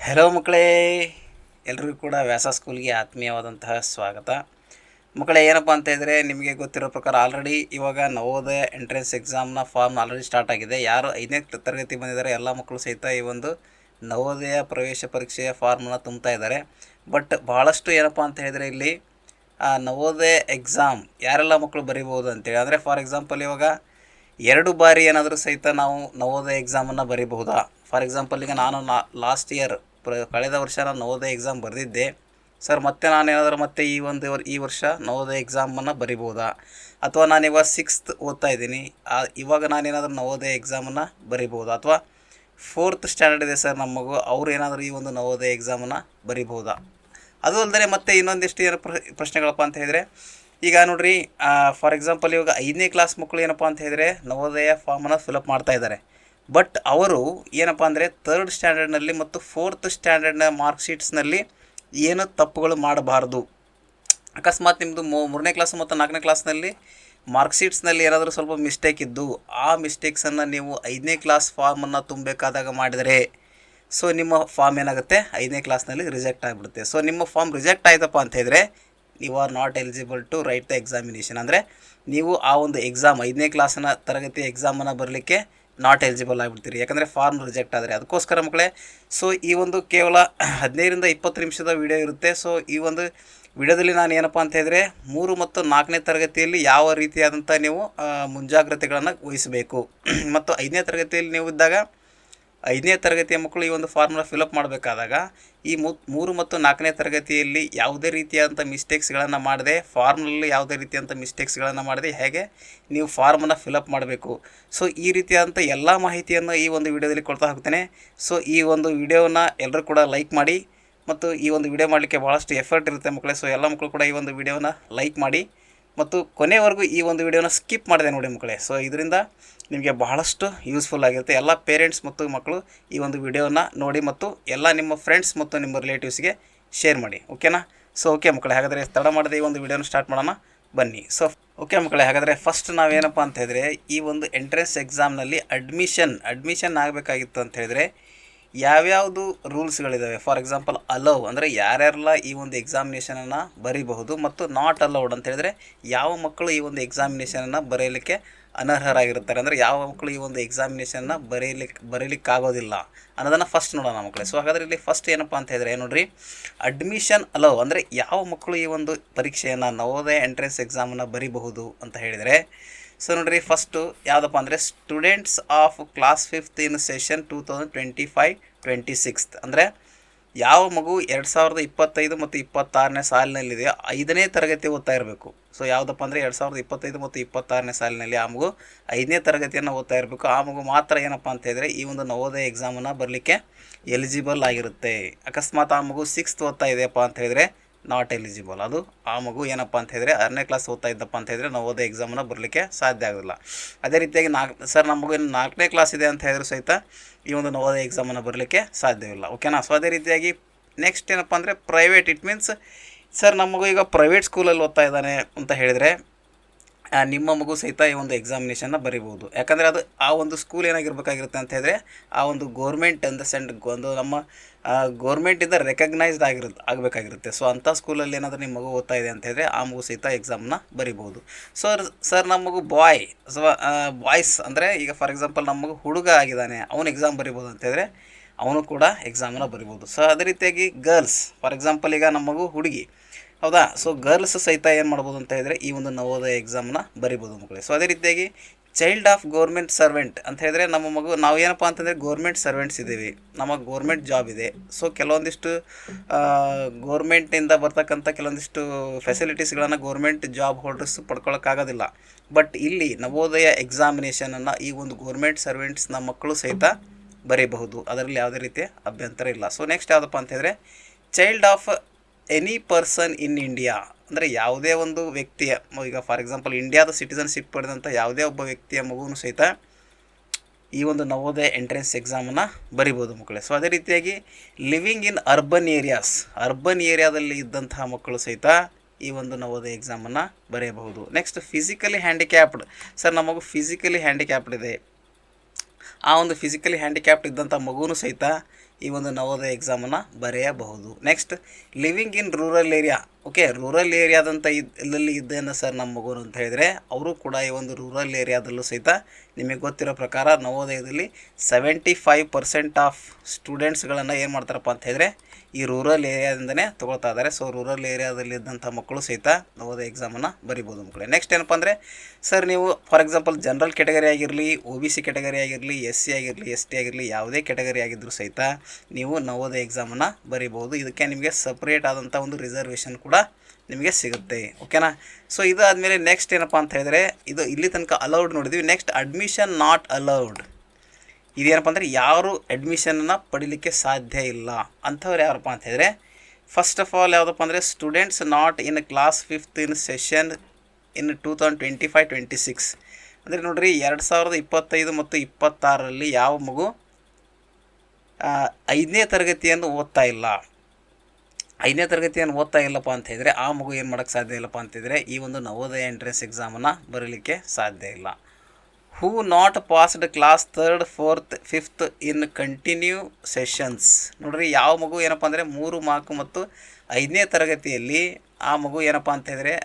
Hello ಮಕ್ಕಳೇ, ಎಲ್ರಿಗೂ ಕೂಡ ವ್ಯಾಸ ಸ್ಕೂಲ್ಗೆ ಆತ್ಮೀಯವಾದಂತಹ ಸ್ವಾಗತ. ಮಕ್ಕಳೇ, ಏನಪ್ಪ ಅಂತ ಇದ್ದರೆ, ನಿಮಗೆ ಗೊತ್ತಿರೋ ಪ್ರಕಾರ ಆಲ್ರೆಡಿ ಇವಾಗ ನವೋದಯ ಎಂಟ್ರೆನ್ಸ್ ಎಕ್ಸಾಮ್ನ ಫಾರ್ಮ್ ಆಲ್ರೆಡಿ ಸ್ಟಾರ್ಟ್ ಆಗಿದೆ. ಯಾರು 5ನೇ ತರಗತಿ ಬಂದಿದ್ದಾರೆ ಎಲ್ಲ ಮಕ್ಕಳು ಸಹಿತ ಈ ಒಂದು ನವೋದಯ ಪ್ರವೇಶ ಪರೀಕ್ಷೆಯ ಫಾರ್ಮನ್ನು ತುಂಬ್ತಾ ಇದ್ದಾರೆ. ಬಟ್ ಭಾಳಷ್ಟು ಏನಪ್ಪ ಅಂತ ಹೇಳಿದರೆ ಇಲ್ಲಿ ನವೋದಯ ಎಕ್ಸಾಮ್ ಯಾರೆಲ್ಲ ಮಕ್ಕಳು ಬರಿಬೋದು ಅಂತೇಳಿ, ಅಂದರೆ ಫಾರ್ ಎಕ್ಸಾಂಪಲ್ ಇವಾಗ 2 ಬಾರಿ ಏನಾದರೂ ಸಹಿತ ನಾವು ನವೋದಯ ಎಕ್ಸಾಮನ್ನು ಬರೀಬಹುದಾ? ಫಾರ್ ಎಕ್ಸಾಂಪಲ್ ಈಗ ನಾನು ಲಾಸ್ಟ್ ಇಯರ್ ಕಳೆದ ವರ್ಷ ನಾನು ನವೋದಯ ಎಕ್ಸಾಮ್ ಬರೆದಿದ್ದೆ ಸರ್. ಮತ್ತೆ ನಾನೇನಾದರೂ ಮತ್ತೆ ಈ ವರ್ಷ ನವೋದಯ ಎಕ್ಸಾಮನ್ನು ಬರಿಬೋದಾ? ಅಥವಾ ನಾನಿವಾಗ 6th ಓದ್ತಾ ಇದ್ದೀನಿ, ಇವಾಗ ನಾನೇನಾದರೂ ನವೋದಯ ಎಕ್ಸಾಮನ್ನು ಬರಿಬೋದಾ? ಅಥವಾ 4th ಸ್ಟ್ಯಾಂಡರ್ಡ್ ಇದೆ ಸರ್ ನಮ್ಮ ಮಗು, ಅವ್ರು ಏನಾದರೂ ಈ ಒಂದು ನವೋದಯ ಎಕ್ಸಾಮನ್ನು ಬರಿಬೋದಾ? ಅದು ಅಲ್ಲದೆ ಮತ್ತೆ ಇನ್ನೊಂದಿಷ್ಟು ಏನು ಪ್ರಶ್ನೆಗಳಪ್ಪ ಅಂತ ಹೇಳಿದರೆ, ಈಗ ನೋಡ್ರಿ, ಫಾರ್ ಎಕ್ಸಾಂಪಲ್ ಇವಾಗ 5ನೇ ಕ್ಲಾಸ್ ಮಕ್ಕಳು ಏನಪ್ಪ ಅಂತ ಹೇಳಿದರೆ ನವೋದಯ ಫಾರ್ಮನ್ನು ಫಿಲಪ್ ಮಾಡ್ತಾ ಇದ್ದಾರೆ. ಬಟ್ ಅವರು ಏನಪ್ಪ ಅಂದರೆ 3rd ಸ್ಟ್ಯಾಂಡರ್ಡ್ನಲ್ಲಿ ಮತ್ತು 4th ಸ್ಟ್ಯಾಂಡರ್ಡ್ನ ಮಾರ್ಕ್ಶೀಟ್ಸ್ನಲ್ಲಿ ಏನು ತಪ್ಪುಗಳು ಮಾಡಬಾರ್ದು. ಅಕಸ್ಮಾತ್ ನಿಮ್ಮದು 3ನೇ ಕ್ಲಾಸ್ ಮತ್ತು 4ನೇ ಕ್ಲಾಸ್ನಲ್ಲಿ ಮಾರ್ಕ್ಶೀಟ್ಸ್ನಲ್ಲಿ ಏನಾದರೂ ಸ್ವಲ್ಪ ಮಿಸ್ಟೇಕ್ ಇದ್ದು, ಆ ಮಿಸ್ಟೇಕ್ಸನ್ನು ನೀವು 5ನೇ ಕ್ಲಾಸ್ ಫಾರ್ಮನ್ನು ತುಂಬಬೇಕಾದಾಗ ಮಾಡಿದರೆ, ಸೊ ನಿಮ್ಮ ಫಾರ್ಮ್ ಏನಾಗುತ್ತೆ 5ನೇ ಕ್ಲಾಸ್ನಲ್ಲಿ ರಿಜೆಕ್ಟ್ ಆಗಿಬಿಡುತ್ತೆ. ಸೊ ನಿಮ್ಮ ಫಾರ್ಮ್ ರಿಜೆಕ್ಟ್ ಆಯ್ತಪ್ಪ ಅಂತ ಹೇಳಿದರೆ you are not eligible to write the examination. ಅಂದರೆ ನೀವು ಆ ಒಂದು ಎಕ್ಸಾಮ್ 5ನೇ ಕ್ಲಾಸಿನ ತರಗತಿ ಎಕ್ಸಾಮನ್ನು ಬರಲಿಕ್ಕೆ ನಾಟ್ ಎಲಿಜಿಬಲ್ ಆಗಿಬಿಡ್ತೀರಿ, ಯಾಕಂದರೆ ಫಾರ್ಮ್ ರಿಜೆಕ್ಟ್ ಆದರೆ. ಅದಕ್ಕೋಸ್ಕರ ಮಕ್ಕಳೇ, ಸೊ ಈ ಒಂದು ಕೇವಲ 15ರಿಂದ 20 ನಿಮಿಷದ ವಿಡಿಯೋ ಇರುತ್ತೆ. ಸೊ ಈ ಒಂದು ವಿಡಿಯೋದಲ್ಲಿ ನಾನು ಏನಪ್ಪ ಅಂತ ಹೇಳಿದರೆ 3 ಮತ್ತು 4ನೇ ತರಗತಿಯಲ್ಲಿ ಯಾವ ರೀತಿಯಾದಂಥ ನೀವು ಮುಂಜಾಗ್ರತೆಗಳನ್ನು ವಹಿಸಬೇಕು ಮತ್ತು 5ನೇ ತರಗತಿಯಲ್ಲಿ ನೀವು ಇದ್ದಾಗ 5ನೇ ತರಗತಿಯ ಮಕ್ಕಳು ಈ ಒಂದು ಫಾರ್ಮನ್ನು ಫಿಲಪ್ ಮಾಡಬೇಕಾದಾಗ ಈ 3 ಮತ್ತು 4ನೇ ತರಗತಿಯಲ್ಲಿ ಯಾವುದೇ ರೀತಿಯಾದಂಥ ಮಿಸ್ಟೇಕ್ಸ್ಗಳನ್ನು ಮಾಡದೆ, ಫಾರ್ಮ್ನಲ್ಲಿ ಯಾವುದೇ ರೀತಿಯಾದಂಥ ಮಿಸ್ಟೇಕ್ಸ್ಗಳನ್ನು ಮಾಡದೆ ಹೇಗೆ ನೀವು ಫಾರ್ಮನ್ನು ಫಿಲಪ್ ಮಾಡಬೇಕು, ಸೊ ಈ ರೀತಿಯಾದಂಥ ಎಲ್ಲ ಮಾಹಿತಿಯನ್ನು ಈ ಒಂದು ವಿಡಿಯೋದಲ್ಲಿ ಕೊಡ್ತಾ ಹೋಗ್ತೇನೆ. ಸೊ ಈ ಒಂದು ವಿಡಿಯೋನ ಎಲ್ಲರೂ ಕೂಡ ಲೈಕ್ ಮಾಡಿ, ಮತ್ತು ಈ ಒಂದು ವಿಡಿಯೋ ಮಾಡಲಿಕ್ಕೆ ಭಾಳಷ್ಟು ಎಫರ್ಟ್ ಇರುತ್ತೆ ಮಕ್ಕಳೇ. ಸೊ ಎಲ್ಲ ಮಕ್ಕಳು ಕೂಡ ಈ ಒಂದು ವಿಡಿಯೋನ ಲೈಕ್ ಮಾಡಿ ಮತ್ತು ಕೊನೆವರೆಗೂ ಈ ಒಂದು ವಿಡಿಯೋನ ಸ್ಕಿಪ್ ಮಾಡಿದೆ ನೋಡಿ ಮಕ್ಕಳೇ. ಸೊ ಇದರಿಂದ ನಿಮಗೆ ಬಹಳಷ್ಟು ಯೂಸ್ಫುಲ್ ಆಗಿರುತ್ತೆ. ಎಲ್ಲ ಪೇರೆಂಟ್ಸ್ ಮತ್ತು ಮಕ್ಕಳು ಈ ಒಂದು ವಿಡಿಯೋನ ನೋಡಿ ಮತ್ತು ಎಲ್ಲ ನಿಮ್ಮ ಫ್ರೆಂಡ್ಸ್ ಮತ್ತು ನಿಮ್ಮ ರಿಲೇಟಿವ್ಸ್ಗೆ ಶೇರ್ ಮಾಡಿ, ಓಕೆನಾ? ಸೊ ಓಕೆ ಮಕ್ಕಳೇ, ಹಾಗಾದರೆ ತಡ ಮಾಡದೆ ಈ ಒಂದು ವಿಡಿಯೋನ ಸ್ಟಾರ್ಟ್ ಮಾಡೋಣ ಬನ್ನಿ. ಸೊ ಓಕೆ ಮಕ್ಕಳೇ, ಹಾಗಾದರೆ ಫಸ್ಟ್ ನಾವೇನಪ್ಪ ಅಂತ ಹೇಳಿದರೆ, ಈ ಒಂದು ಎಂಟ್ರೆನ್ಸ್ ಎಕ್ಸಾಮ್ನಲ್ಲಿ ಅಡ್ಮಿಷನ್ ಆಗಬೇಕಾಗಿತ್ತು ಅಂತ ಹೇಳಿದರೆ ಯಾವ್ಯಾವುದು ರೂಲ್ಸ್ಗಳಿದ್ದಾವೆ. ಫಾರ್ ಎಕ್ಸಾಂಪಲ್ ಅಲೌ ಅಂದರೆ ಯಾರ್ಯಾರೆಲ್ಲ ಈ ಒಂದು ಎಕ್ಸಾಮಿನೇಷನನ್ನು ಬರೀಬಹುದು, ಮತ್ತು ನಾಟ್ ಅಲೌಡ್ ಅಂತ ಹೇಳಿದರೆ ಯಾವ ಮಕ್ಕಳು ಈ ಒಂದು ಎಕ್ಸಾಮಿನೇಷನನ್ನು ಬರೆಯಲಿಕ್ಕೆ ಅನರ್ಹರಾಗಿರ್ತಾರೆ, ಅಂದರೆ ಯಾವ ಮಕ್ಕಳು ಈ ಒಂದು ಎಕ್ಸಾಮಿನೇಷನ್ನ ಬರೀಲಿಕ್ಕಾಗೋದಿಲ್ಲ ಅನ್ನೋದನ್ನು ಫಸ್ಟ್ ನೋಡೋಣ ಮಕ್ಕಳೇ. ಸೊ ಹಾಗಾದರೆ ಇಲ್ಲಿ ಫಸ್ಟ್ ಏನಪ್ಪ ಅಂತ ಹೇಳಿದರೆ ನೋಡಿರಿ, ಅಡ್ಮಿಷನ್ ಅಲೌ ಅಂದರೆ ಯಾವ ಮಕ್ಕಳು ಈ ಒಂದು ಪರೀಕ್ಷೆಯನ್ನು ನವೋದಯ ಎಂಟ್ರೆನ್ಸ್ ಎಕ್ಸಾಮನ್ನು ಬರೀಬಹುದು ಅಂತ ಹೇಳಿದರೆ, ಸೊ ನೋಡಿರಿ, ಫಸ್ಟು ಯಾವುದಪ್ಪ ಅಂದರೆ students of class 5th in session 2025-26 ಅಂದರೆ ಯಾವ ಮಗು 2025 ಮತ್ತು 26ನೇ ಸಾಲಿನಲ್ಲಿದೆಯೋ 5ನೇ ತರಗತಿ ಓದ್ತಾ ಇರಬೇಕು. ಸೊ ಯಾವುದಪ್ಪ ಅಂದರೆ 2025 ಮತ್ತು 26ನೇ ಸಾಲಿನಲ್ಲಿ ಆ ಮಗು 5ನೇ ತರಗತಿಯನ್ನು ಓದ್ತಾ ಇರಬೇಕು. ಆ ಮಗು ಮಾತ್ರ ಏನಪ್ಪ ಅಂತ ಹೇಳಿದರೆ ಈ ಒಂದು ನವೋದಯ ಎಕ್ಸಾಮನ್ನು ಬರಲಿಕ್ಕೆ ಎಲಿಜಿಬಲ್ ಆಗಿರುತ್ತೆ. ಅಕಸ್ಮಾತ್ ಆ ಮಗು 6th ಓದ್ತಾ ಇದೆಯಪ್ಪ ಅಂತ ಹೇಳಿದರೆ ನಾಟ್ ಎಲಿಜಿಬಲ್. ಅದು ಆ ಮಗು ಏನಪ್ಪ ಅಂತ ಹೇಳಿದರೆ 6ನೇ ಕ್ಲಾಸ್ ಓದ್ತಾ ಇದ್ದಪ್ಪ ಅಂತ ಹೇಳಿದರೆ ನವೋದಯ ಎಕ್ಸಾಮನ್ನು ಬರಲಿಕ್ಕೆ ಸಾಧ್ಯ ಆಗೋದಿಲ್ಲ. ಅದೇ ರೀತಿಯಾಗಿ ಸರ್ ನಮ್ಮ ಮಗು 4ನೇ ಕ್ಲಾಸ್ ಇದೆ ಅಂತ ಹೇಳಿದ್ರು ಸಹಿತ ಈ ಒಂದು ನವೋದಯ ಎಕ್ಸಾಮನ್ನು ಬರಲಿಕ್ಕೆ ಸಾಧ್ಯವಿಲ್ಲ, ಓಕೆನಾ? ಸೊ ಅದೇ ರೀತಿಯಾಗಿ ನೆಕ್ಸ್ಟ್ ಏನಪ್ಪ ಅಂದರೆ ಪ್ರೈವೇಟ್, ಇಟ್ ಮೀನ್ಸ್ ಸರ್ ನಮ್ಮ ಮಗು ಈಗ ಪ್ರೈವೇಟ್ ಸ್ಕೂಲಲ್ಲಿ ಓದ್ತಾ ಇದ್ದಾನೆ ಅಂತ ಹೇಳಿದರೆ ನಿಮ್ಮ ಮಗು ಸಹಿತ ಈ ಒಂದು ಎಕ್ಸಾಮಿನೇಷನ್ನ ಬರೀಬೋದು. ಯಾಕಂದರೆ ಅದು ಆ ಒಂದು ಸ್ಕೂಲ್ ಏನಾಗಿರ್ಬೇಕಾಗಿರುತ್ತೆ ಅಂತ ಹೇಳಿದ್ರೆ ಆ ಒಂದು ಗೋರ್ಮೆಂಟ್ ಒಂದು ನಮ್ಮ ಗೋರ್ಮೆಂಟಿಂದ ರೆಕಗ್ನೈಸ್ಡ್ ಆಗಬೇಕಾಗಿರುತ್ತೆ. ಸೊ ಅಂಥ ಸ್ಕೂಲಲ್ಲಿ ಏನಾದರೂ ನಿಮ್ಮ ಮಗು ಓದ್ತಾ ಇದೆ ಅಂತ ಹೇಳಿದ್ರೆ ಆ ಮಗು ಸಹಿತ ಎಕ್ಸಾಮ್ನ ಬರಿಬೋದು. ಸರ್ ನಮ್ಮ ಮಗು ಬಾಯ್ಸ್ ಅಂದರೆ ಈಗ ಫಾರ್ ಎಕ್ಸಾಂಪಲ್ ನಮ್ಮ ಮಗು ಹುಡುಗ ಆಗಿದ್ದಾನೆ, ಅವನು ಎಕ್ಸಾಮ್ ಬರಿಬೋದು ಅಂತ ಹೇಳಿದ್ರೆ ಅವನು ಕೂಡ ಎಕ್ಸಾಮನ್ನು ಬರಿಬೋದು. ಸೊ ಅದೇ ರೀತಿಯಾಗಿ ಗರ್ಲ್ಸ್, ಫಾರ್ ಎಕ್ಸಾಂಪಲ್ ಈಗ ನಮ್ಮ ಮಗು ಹುಡುಗಿ, ಹೌದಾ? ಸೊ ಗರ್ಲ್ಸ್ ಸಹಿತ ಏನು ಮಾಡ್ಬೋದು ಅಂತ ಹೇಳಿದರೆ ಈ ಒಂದು ನವೋದಯ ಎಕ್ಸಾಮನ್ನ ಬರಿಬೋದು ಮಕ್ಕಳೇ. ಸೊ ಅದೇ ರೀತಿಯಾಗಿ ಚೈಲ್ಡ್ ಆಫ್ ಗೋರ್ಮೆಂಟ್ ಸರ್ವೆಂಟ್ ಅಂತ ಹೇಳಿದರೆ ನಮ್ಮ ಮಗು, ನಾವು ಏನಪ್ಪ ಅಂತಂದರೆ ಗೋರ್ಮೆಂಟ್ ಸರ್ವೆಂಟ್ಸ್ ಇದ್ದೀವಿ, ನಮಗೆ ಗೋರ್ಮೆಂಟ್ ಜಾಬ್ ಇದೆ. ಸೊ ಕೆಲವೊಂದಿಷ್ಟು ಗೋರ್ಮೆಂಟಿಂದ ಬರ್ತಕ್ಕಂಥ ಕೆಲವೊಂದಿಷ್ಟು ಫೆಸಿಲಿಟೀಸ್ಗಳನ್ನು ಗೋರ್ಮೆಂಟ್ ಜಾಬ್ ಹೋಲ್ಡರ್ಸ್ ಪಡ್ಕೊಳ್ಳೋಕ್ಕಾಗೋದಿಲ್ಲ. ಬಟ್ ಇಲ್ಲಿ ನವೋದಯ ಎಕ್ಸಾಮಿನೇಷನನ್ನು ಈ ಒಂದು ಗೋರ್ಮೆಂಟ್ ಸರ್ವೆಂಟ್ಸ್ನ ಮಕ್ಕಳು ಸಹಿತ ಬರೀಬಹುದು, ಅದರಲ್ಲಿ ಯಾವುದೇ ರೀತಿಯ ಅಭ್ಯಂತರ ಇಲ್ಲ. ಸೊ ನೆಕ್ಸ್ಟ್ ಯಾವುದಪ್ಪ ಅಂತ ಹೇಳಿದರೆ child of any person in India ಅಂದರೆ ಯಾವುದೇ ಒಂದು ವ್ಯಕ್ತಿಯ, ಈಗ ಫಾರ್ ಎಕ್ಸಾಂಪಲ್ ಇಂಡಿಯಾದ ಸಿಟಿಸನ್ಶಿಪ್ ಪಡೆದಂಥ ಯಾವುದೇ ಒಬ್ಬ ವ್ಯಕ್ತಿಯ ಮಗುವೂ ಸಹಿತ ಈ ಒಂದು ನವೋದಯ ಎಂಟ್ರೆನ್ಸ್ ಎಕ್ಸಾಮನ್ನು ಬರಿಬೋದು ಮಕ್ಕಳೇ. ಸೊ ಅದೇ ರೀತಿಯಾಗಿ ಲಿವಿಂಗ್ ಇನ್ ಅರ್ಬನ್ ಏರಿಯಾದಲ್ಲಿ ಇದ್ದಂತಹ ಮಕ್ಕಳು ಸಹಿತ ಈ ಒಂದು ನವೋದಯ ಎಕ್ಸಾಮನ್ನು ಬರೆಯಬಹುದು. ನೆಕ್ಸ್ಟ್ ಫಿಸಿಕಲಿ ಹ್ಯಾಂಡಿಕ್ಯಾಪ್ಡ್, ಸರ್ ನಮ್ಮ ಮಗು ಫಿಸಿಕಲಿ ಹ್ಯಾಂಡಿಕ್ಯಾಪ್ಡ್ ಇದೆ, ಆ ಒಂದು ಫಿಸಿಕಲಿ ಹ್ಯಾಂಡಿಕ್ಯಾಪ್ಟ್ ಇದ್ದಂಥ ಮಗುವೂ ಸಹಿತ ಈ ಒಂದು ನವೋದಯ ಎಕ್ಸಾಮನ್ನು ಬರೆಯಬಹುದು. Next living in rural area. Okay, rural ಏರಿಯಾದಂಥ ಇಲ್ಲಲ್ಲಿ ಇದ್ದೇನೆ ಸರ್ ನಮ್ಮ ಮಗು ಅಂತ ಹೇಳಿದರೆ ಅವರು ಕೂಡ ಈ ಒಂದು ರೂರಲ್ ಏರಿಯಾದಲ್ಲೂ ಸಹಿತ ನಿಮಗೆ ಗೊತ್ತಿರೋ ಪ್ರಕಾರ ನವೋದಯದಲ್ಲಿ 75% ಆಫ್ ಸ್ಟೂಡೆಂಟ್ಸ್ಗಳನ್ನು ಏನು ಮಾಡ್ತಾರಪ್ಪ ಅಂತ ಹೇಳಿದ್ರೆ ಈ ರೂರಲ್ ಏರಿಯಾದಿಂದನೇ ತೊಗೊಳ್ತಾ ಇದ್ದಾರೆ. ಸೊ ರೂರಲ್ ಏರಿಯಾದಲ್ಲಿದ್ದಂಥ ಮಕ್ಕಳು ಸಹಿತ ನವೋದಯ ಎಕ್ಸಾಮನ್ನು ಬರಿಬೋದು ಮಕ್ಕಳೇ. ನೆಕ್ಸ್ಟ್ ಏನಪ್ಪ ಅಂದರೆ ಸರ್ ನೀವು ಫಾರ್ ಎಕ್ಸಾಂಪಲ್ ಜನರಲ್ ಕೆಟಗರಿ ಆಗಿರಲಿ, OBC ಕೆಟಗರಿ ಆಗಿರಲಿ, SC ಆಗಿರಲಿ, ST ಆಗಿರಲಿ, ಯಾವುದೇ ಕೆಟಗರಿ ಆಗಿದ್ದರೂ ಸಹಿತ ನೀವು ನವೋದಯ ಎಕ್ಸಾಮನ್ನು ಬರಿಬೋದು. ಇದಕ್ಕೆ ನಿಮಗೆ ಸಪ್ರೇಟ್ ಆದಂಥ ಒಂದು ರಿಸರ್ವೇಷನ್ ಕೂಡ ನಿಮಗೆ ಸಿಗುತ್ತೆ. ಓಕೆನಾ. ಸೊ ಇದಾದಮೇಲೆ ನೆಕ್ಸ್ಟ್ ಏನಪ್ಪ ಅಂತ ಹೇಳಿದ್ರೆ ಇದು ಇಲ್ಲಿ ತನಕ ಅಲೌಡ್ ನೋಡಿದ್ವಿ. Next admission not allowed. ಇದೇನಪ್ಪ ಅಂದರೆ ಯಾರು ಅಡ್ಮಿಷನನ್ನು ಪಡಿಲಿಕ್ಕೆ ಸಾಧ್ಯ ಇಲ್ಲ ಅಂಥವ್ರು ಯಾರಪ್ಪ ಅಂತ ಹೇಳಿದ್ರೆ ಫಸ್ಟ್ ಆಫ್ ಆಲ್ ಯಾವುದಪ್ಪ ಅಂದರೆ students not in class 5th in session in 2025-26. ಅಂದರೆ ನೋಡಿರಿ 2025 ಮತ್ತು 26ರಲ್ಲಿ ಯಾವ ಮಗು 5ನೇ ತರಗತಿಯನ್ನು ಓದ್ತಾ ಇಲ್ಲ, 5ನೇ ತರಗತಿಯನ್ನು ಓದ್ತಾ ಇಲ್ಲಪ್ಪ ಅಂತ ಹೇಳಿದರೆ ಆ ಮಗು ಏನು ಮಾಡೋಕ್ಕೆ ಸಾಧ್ಯ ಇಲ್ಲಪ್ಪ ಅಂತಿದ್ರೆ ಈ ಒಂದು ನವೋದಯ ಎಂಟ್ರೆನ್ಸ್ ಎಕ್ಸಾಮನ್ನು ಬರೀಲಿಕ್ಕೆ ಸಾಧ್ಯ ಇಲ್ಲ. Who not passed class 3rd, 4th, 5th in continue sessions. ನೋಡ್ರಿ ಯಾವ ಮಗು ಏನಪ್ಪ ಅಂದರೆ 3 ಮಾರ್ಕ್ ಮತ್ತು 5ನೇ ತರಗತಿಯಲ್ಲಿ ಆ ಮಗು ಏನಪ್ಪ ಅಂತ ಹೇಳಿದ್ರೆ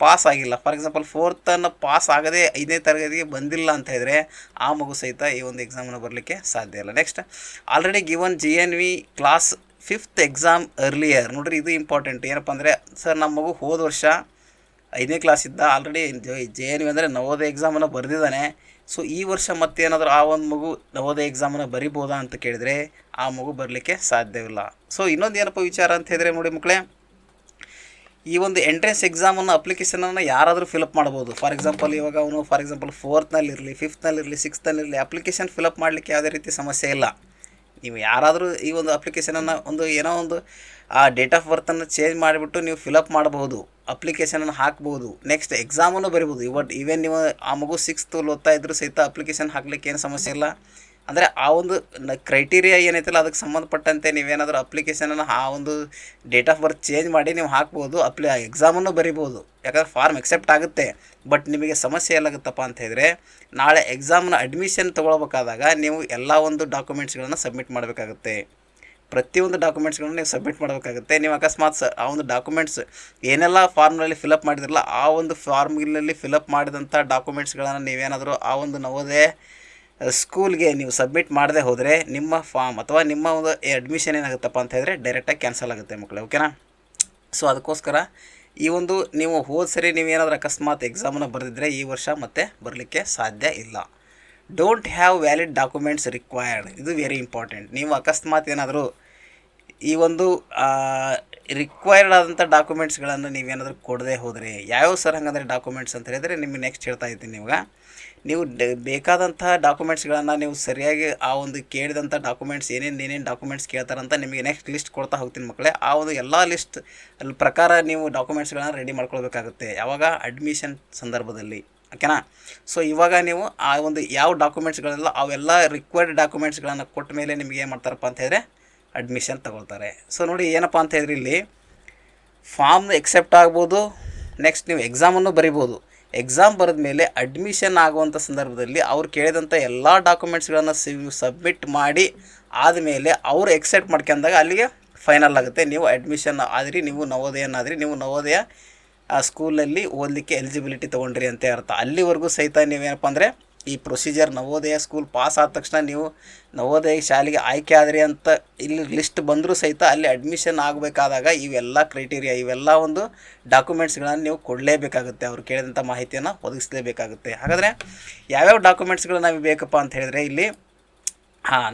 ಪಾಸ್ ಆಗಿಲ್ಲ. ಫಾರ್ ಎಕ್ಸಾಂಪಲ್ 4th ಪಾಸ್ ಆಗದೆ 5ನೇ ತರಗತಿಗೆ ಬಂದಿಲ್ಲ ಅಂತ ಹೇಳಿದ್ರೆ ಆ ಮಗು ಸಹಿತ ಈ ಒಂದು ಎಕ್ಸಾಮನ್ನು ಬರಲಿಕ್ಕೆ ಸಾಧ್ಯ ಇಲ್ಲ. Next already given GNV class 5th exam earlier. ನೋಡ್ರಿ ಇದು ಇಂಪಾರ್ಟೆಂಟ್. ಏನಪ್ಪ ಅಂದರೆ ಸರ್ ನಮ್ಮ ಮಗು ಹೋದ ವರ್ಷ 5ನೇ ಕ್ಲಾಸ್ ಇದ್ದ, ಆಲ್ರೆಡಿ JNV ಅಂದರೆ ನವೋದಯ ಎಕ್ಸಾಮನ್ನು ಬರೆದಿದ್ದಾನೆ. ಸೊ ಈ ವರ್ಷ ಮತ್ತೇನಾದರೂ ಆ ಒಂದು ಮಗು ನವೋದಯ ಎಕ್ಸಾಮನ್ನು ಬರಿಬೋದಾ ಅಂತ ಕೇಳಿದರೆ ಆ ಮಗು ಬರಲಿಕ್ಕೆ ಸಾಧ್ಯವಿಲ್ಲ. ಸೊ ಇನ್ನೊಂದು ಏನಪ್ಪ ವಿಚಾರ ಅಂತ ಹೇಳಿದ್ರೆ ನೋಡಿ ಮಕ್ಕಳೇ, ಈ ಒಂದು ಎಂಟ್ರೆನ್ಸ್ ಎಕ್ಸಾಮನ್ನು ಅಪ್ಲಿಕೇಶನನ್ನು ಯಾರಾದರೂ ಫಿಲಪ್ ಮಾಡ್ಬೋದು. ಫಾರ್ ಎಕ್ಸಾಂಪಲ್ ಇವಾಗ ಅವನು ಫಾರ್ ಎಕ್ಸಾಂಪಲ್ 4th-ನಲ್ಲಿರಲಿ, 5th-ನಲ್ಲಿರಲಿ, 6th-ನಲ್ಲಿರಲಿ ಅಪ್ಲಿಕೇಶನ್ ಫಿಲಪ್ ಮಾಡಲಿಕ್ಕೆ ಯಾವುದೇ ರೀತಿ ಸಮಸ್ಯೆ ಇಲ್ಲ. ನೀವು ಯಾರಾದರೂ ಈ ಒಂದು ಅಪ್ಲಿಕೇಶನನ್ನು ಒಂದು ಏನೋ ಒಂದು ಆ ಡೇಟ್ ಆಫ್ ಬರ್ತನ್ನು ಚೇಂಜ್ ಮಾಡಿಬಿಟ್ಟು ನೀವು ಫಿಲಪ್ ಮಾಡಬಹುದು, ಅಪ್ಲಿಕೇಶನನ್ನು ಹಾಕ್ಬೋದು, ನೆಕ್ಸ್ಟ್ ಎಕ್ಸಾಮನ್ನು ಬರಿಬೋದು. ಈವನ್ ನೀವು ಆ ಮಗು 6th ಓದ್ತಾ ಇದ್ದರೂ ಸಹಿತ ಅಪ್ಲಿಕೇಶನ್ ಹಾಕ್ಲಿಕ್ಕೆ ಏನು ಸಮಸ್ಯೆ ಇಲ್ಲ. ಅಂದರೆ ಆ ಒಂದು ಕ್ರೈಟೀರಿಯಾ ಏನೈತಲ್ಲ ಅದಕ್ಕೆ ಸಂಬಂಧಪಟ್ಟಂತೆ ನೀವೇನಾದರೂ ಅಪ್ಲಿಕೇಶನನ್ನು ಆ ಒಂದು ಡೇಟ್ ಆಫ್ ಬರ್ತ್ ಚೇಂಜ್ ಮಾಡಿ ನೀವು ಹಾಕ್ಬೋದು, ಎಕ್ಸಾಮನ್ನು ಬರಿಬೋದು. ಯಾಕಂದರೆ ಫಾರ್ಮ್ ಎಕ್ಸೆಪ್ಟ್ ಆಗುತ್ತೆ. ಬಟ್ ನಿಮಗೆ ಸಮಸ್ಯೆ ಎಲ್ಲಾಗುತ್ತಪ್ಪ ಅಂತ ಹೇಳಿದ್ರೆ ನಾಳೆ ಎಕ್ಸಾಮ್ನ ಅಡ್ಮಿಷನ್ ತೊಗೊಳ್ಬೇಕಾದಾಗ ನೀವು ಎಲ್ಲ ಒಂದು ಡಾಕ್ಯುಮೆಂಟ್ಸ್ಗಳನ್ನು ಸಬ್ಮಿಟ್ ಮಾಡಬೇಕಾಗುತ್ತೆ. ಪ್ರತಿಯೊಂದು ಡಾಕ್ಯುಮೆಂಟ್ಸ್ಗಳನ್ನು ನೀವು ಸಬ್ಮಿಟ್ ಮಾಡಬೇಕಾಗುತ್ತೆ. ನೀವು ಅಕಸ್ಮಾತ್ ಆ ಒಂದು ಡಾಕ್ಯುಮೆಂಟ್ಸ್ ಏನೆಲ್ಲ ಫಾರ್ಮ್ನಲ್ಲಿ ಫಿಲಪ್ ಮಾಡಿದ್ರಲ್ಲ ಆ ಒಂದು ಫಾರ್ಮ್ಗಳಲ್ಲಿ ಫಿಲಪ್ ಮಾಡಿದಂಥ ಡಾಕ್ಯುಮೆಂಟ್ಸ್ಗಳನ್ನು ನೀವೇನಾದರೂ ಆ ಒಂದು ನವೋದಯ ಸ್ಕೂಲ್ಗೆ ನೀವು ಸಬ್ಮಿಟ್ ಮಾಡದೆ ಹೋದರೆ ನಿಮ್ಮ ಫಾರ್ಮ್ ಅಥವಾ ನಿಮ್ಮ ಒಂದು ಅಡ್ಮಿಷನ್ ಏನಾಗುತ್ತಪ್ಪ ಅಂತ ಹೇಳಿದ್ರೆ ಡೈರೆಕ್ಟಾಗಿ ಕ್ಯಾನ್ಸಲ್ ಆಗುತ್ತೆ ಮಕ್ಕಳೇ. ಓಕೆನಾ. ಸೊ ಅದಕ್ಕೋಸ್ಕರ ಈ ಒಂದು ನೀವು ಹೋದ ಸರಿ ನೀವೇನಾದರೂ ಅಕಸ್ಮಾತ್ ಎಕ್ಸಾಮನ್ನು ಬರೆದಿದ್ದರೆ ಈ ವರ್ಷ ಮತ್ತೆ ಬರಲಿಕ್ಕೆ ಸಾಧ್ಯ ಇಲ್ಲ. Don't have valid documents required. ಇದು ವೆರಿ ಇಂಪಾರ್ಟೆಂಟ್. ನೀವು ಅಕಸ್ಮಾತ್ ಏನಾದರೂ ಈ ಒಂದು ರಿಕ್ವೈರ್ಡ್ ಆದಂಥ ಡಾಕ್ಯುಮೆಂಟ್ಸ್ಗಳನ್ನು ನೀವೇನಾದರೂ ಕೊಡದೆ ಹೋದರೆ ಯಾವ್ಯಾವ ಸರ್ ಹಾಗಂದರೆ ಡಾಕ್ಯುಮೆಂಟ್ಸ್ ಅಂತ ಹೇಳಿದರೆ ನಿಮಗೆ ನೆಕ್ಸ್ಟ್ ಹೇಳ್ತಾ ಇದ್ದೀನಿ. ಇವಾಗ ನೀವು ಬೇಕಾದಂಥ ಡಾಕ್ಯುಮೆಂಟ್ಸ್ಗಳನ್ನು ನೀವು ಸರಿಯಾಗಿ ಆ ಒಂದು ಕೇಳಿದಂಥ ಡಾಕ್ಯುಮೆಂಟ್ಸ್ ಏನೇನು ಡಾಕ್ಯುಮೆಂಟ್ಸ್ ಕೇಳ್ತಾರಂತ ನಿಮಗೆ ನೆಕ್ಸ್ಟ್ ಲಿಸ್ಟ್ ಕೊಡ್ತಾ ಹೋಗ್ತೀನಿ ಮಕ್ಕಳೇ. ಆ ಒಂದು ಎಲ್ಲ ಲಿಸ್ಟ್ ಅಲ್ಲಿ ಪ್ರಕಾರ ನೀವು ಡಾಕ್ಯುಮೆಂಟ್ಸ್ಗಳನ್ನು ರೆಡಿ ಮಾಡ್ಕೊಳ್ಬೇಕಾಗುತ್ತೆ ಯಾವಾಗ ಅಡ್ಮಿಷನ್ ಸಂದರ್ಭದಲ್ಲಿ. ಓಕೆನಾ. ಸೊ ಇವಾಗ ನೀವು ಆ ಒಂದು ಯಾವ ಡಾಕ್ಯುಮೆಂಟ್ಸ್ಗಳೆಲ್ಲ ಅವೆಲ್ಲ ರಿಕ್ವೈರ್ಡ್ ಡಾಕ್ಯುಮೆಂಟ್ಸ್ಗಳನ್ನು ಕೊಟ್ಟ ಮೇಲೆ ನಿಮಗೆ ಏನು ಮಾಡ್ತಾರಪ್ಪ ಅಂತ ಹೇಳಿದ್ರೆ ಅಡ್ಮಿಷನ್ ತಗೊಳ್ತಾರೆ. ಸೊ ನೋಡಿ ಏನಪ್ಪ ಅಂತ ಹೇಳಿದ್ರೆ ಇಲ್ಲಿ ಫಾರ್ಮ್ ಎಕ್ಸೆಪ್ಟ್ ಆಗ್ಬೋದು, ನೆಕ್ಸ್ಟ್ ನೀವು ಎಕ್ಸಾಮನ್ನು ಬರಿಬೋದು. ಎಕ್ಸಾಮ್ ಬರೆದ ಮೇಲೆ ಅಡ್ಮಿಷನ್ ಆಗುವಂಥ ಸಂದರ್ಭದಲ್ಲಿ ಅವ್ರು ಕೇಳಿದಂಥ ಎಲ್ಲ ಡಾಕ್ಯುಮೆಂಟ್ಸ್ಗಳನ್ನು ಸಬ್ಮಿಟ್ ಮಾಡಿ ಆದಮೇಲೆ ಅವರು ಎಕ್ಸೆಪ್ಟ್ ಮಾಡ್ಕೊಂಡಾಗ ಅಲ್ಲಿಗೆ ಫೈನಲ್ ಆಗುತ್ತೆ. ನೀವು ಅಡ್ಮಿಷನ್ ಆದ್ರಿ, ನೀವು ನವೋದಯನಾದ್ರಿ, ನೀವು ನವೋದಯ ಸ್ಕೂಲಲ್ಲಿ ಓದಲಿಕ್ಕೆ ಎಲಿಜಿಬಿಲಿಟಿ ತೊಗೊಂಡ್ರಿ ಅಂತ ಅರ್ಥ. ಅಲ್ಲಿವರೆಗೂ ಸಹಿತ ನೀವೇನಪ್ಪ ಅಂದರೆ ಈ ಪ್ರೊಸೀಜರ್ ನವೋದಯ ಸ್ಕೂಲ್ ಪಾಸ್ ಆದ ತಕ್ಷಣ ನೀವು ನವೋದಯ ಶಾಲೆಗೆ ಆಯ್ಕೆ ಆದ್ರಿ ಅಂತ ಇಲ್ಲಿ ಲಿಸ್ಟ್ ಬಂದರೂ ಸಹಿತ ಅಲ್ಲಿ ಅಡ್ಮಿಷನ್ ಆಗಬೇಕಾದಾಗ ಇವೆಲ್ಲ ಕ್ರೈಟೀರಿಯಾ ಇವೆಲ್ಲ ಒಂದು ಡಾಕ್ಯುಮೆಂಟ್ಸ್ಗಳನ್ನು ನೀವು ಕೊಡಲೇಬೇಕಾಗುತ್ತೆ. ಅವ್ರು ಕೇಳಿದಂಥ ಮಾಹಿತಿಯನ್ನು ಒದಗಿಸಲೇಬೇಕಾಗುತ್ತೆ. ಹಾಗಾದರೆ ಯಾವ್ಯಾವ ಡಾಕ್ಯುಮೆಂಟ್ಸ್ಗಳು ನಮಗೆ ಬೇಕಪ್ಪ ಅಂತ ಹೇಳಿದ್ರೆ ಇಲ್ಲಿ